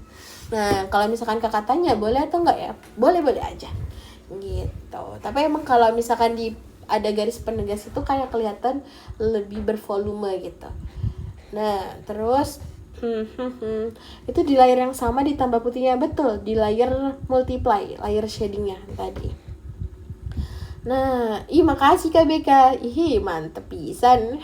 Nah kalau misalkan kakak tanya boleh atau nggak ya, boleh aja gitu. Tapi emang kalau misalkan ada garis penegas itu kayak kelihatan lebih bervolume gitu. Nah terus itu di layer yang sama ditambah putihnya, betul, di layer multiply, layer shadingnya tadi. Nah, makasih Kak BK. Mantep pisan.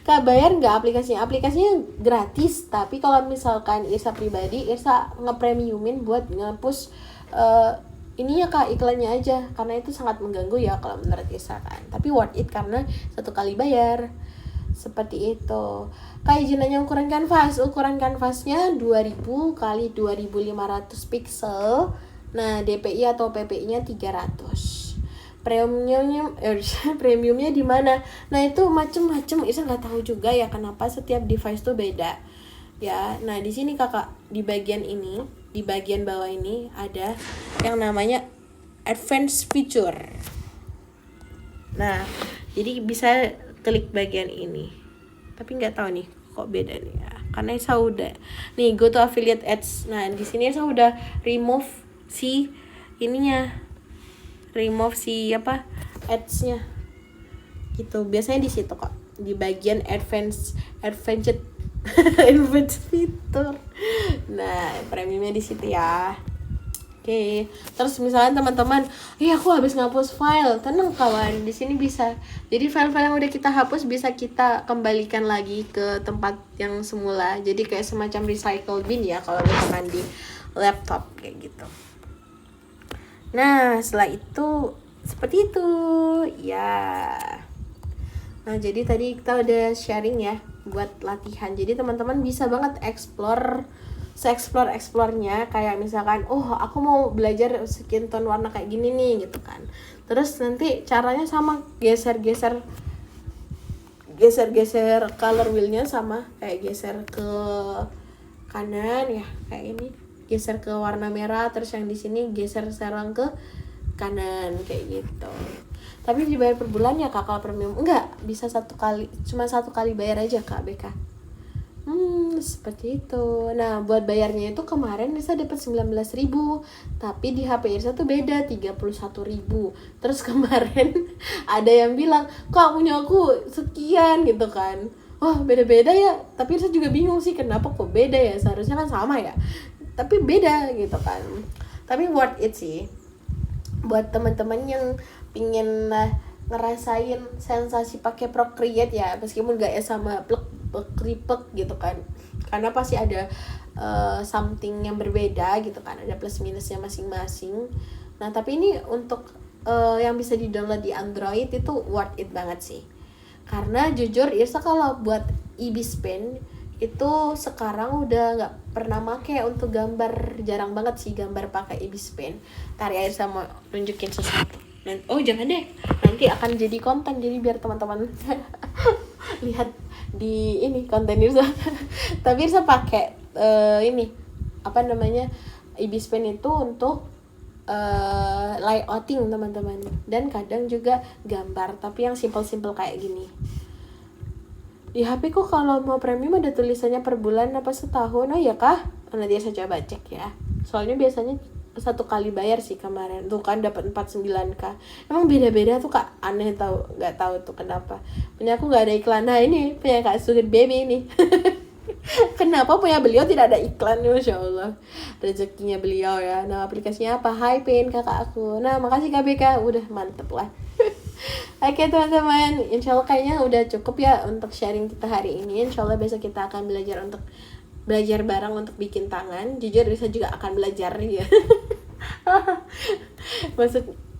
Kak bayar nggak aplikasinya? Aplikasinya gratis, tapi kalau misalkan Irsa pribadi, Irsa nge-premiumin buat nge-push ininya Kak, iklannya aja, karena itu sangat mengganggu ya kalau menurut Irsa kan. Tapi worth it karena 1 kali bayar. Seperti itu. Kak izin nanya ukuran kanvasnya 2000 kali 2500 pixel. Nah, DPI atau PPI-nya 300. Premiumnya di mana? Nah itu macem-macem, Isa nggak tahu juga ya kenapa setiap device tuh beda ya. Nah di sini kakak di bagian ini, di bagian bawah ini ada yang namanya advanced feature. Nah jadi bisa klik bagian ini, tapi nggak tahu nih kok beda nih ya. karena Irsa udah nih go to affiliate ads. Nah di sini Irsa udah remove si ininya, remove si ads-nya gitu. Biasanya di situ kok, di bagian advanced advanced fitur. Nah premiumnya di situ ya. Oke, terus misalnya teman-teman, aku habis ngapus file, tenang kawan, di sini bisa. Jadi file-file yang udah kita hapus bisa kita kembalikan lagi ke tempat yang semula. Jadi kayak semacam recycle bin ya kalau misalkan di laptop kayak gitu. Nah, setelah itu seperti itu ya. Nah, jadi tadi kita udah sharing ya buat latihan. Jadi teman-teman bisa banget se-explore-nya kayak misalkan aku mau belajar skin tone warna kayak gini nih gitu kan. Terus nanti caranya sama, geser color wheelnya sama kayak geser ke kanan ya kayak ini, geser ke warna merah, terus yang di sini geser serang ke kanan kayak gitu. Tapi dibayar per bulan ya kak kalau premium? Enggak, bisa cuma satu kali bayar aja kak BK. Seperti itu. Nah buat bayarnya itu kemarin Irsa dapat 19.000, tapi di HP Irsa tuh beda 31.000. Terus kemarin ada yang bilang kak punya aku sekian gitu kan. Wah beda-beda ya, tapi Irsa juga bingung sih kenapa kok beda ya, seharusnya kan sama ya, tapi beda gitu kan. Tapi worth it sih buat teman-teman yang pingin ngerasain sensasi pakai Procreate ya, meskipun gak ya sama plek gitu kan, karena pasti ada something yang berbeda gitu kan, ada plus minusnya masing-masing. Nah tapi ini untuk yang bisa di download di Android itu worth it banget sih, karena jujur Irsa kalau buat Ibis Pen itu sekarang udah nggak pernah make untuk gambar, jarang banget sih gambar pakai Ibis Pen. Tari Irsa mau nunjukin sesuatu. Jangan deh, nanti akan jadi konten, jadi biar teman-teman lihat di ini konten Irsa. Tapi Irsa pakai Ibis Pen itu untuk layouting teman-teman, dan kadang juga gambar, tapi yang simple-simple kayak gini. Di HP kok kalau mau premium ada tulisannya per bulan apa setahun? Oh ya kah? Nanti saya coba cek ya. Soalnya biasanya satu kali bayar sih kemarin. Tuh kan dapat 49k. Emang beda-beda tuh kak, aneh tau, nggak tahu tuh kenapa. Punya aku nggak ada iklan. Nah ini punya kak Sugit Baby ini. Kenapa punya beliau tidak ada iklan? Masya Allah, rezekinya beliau ya. Nah aplikasinya apa? Hypen kakak aku. Nah makasih KBK, udah mantep lah. Oke teman-teman, insya Allah kayaknya udah cukup ya untuk sharing kita hari ini. Insya Allah besok kita akan belajar bareng untuk bikin tangan. Jujur Irsa juga akan belajar ya.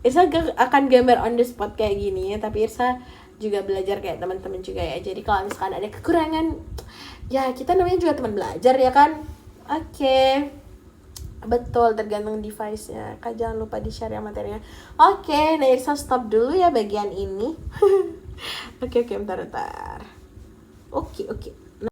Irsa akan gambar on the spot kayak gini, tapi Irsa juga belajar kayak teman-teman juga ya. Jadi kalau misalkan ada kekurangan, ya kita namanya juga teman belajar ya kan. Oke. Betul, tergantung device-nya. Kak jangan lupa di-share ya materinya. Oke, nah Irsa stop dulu ya bagian ini. Oke, bentar. Oke.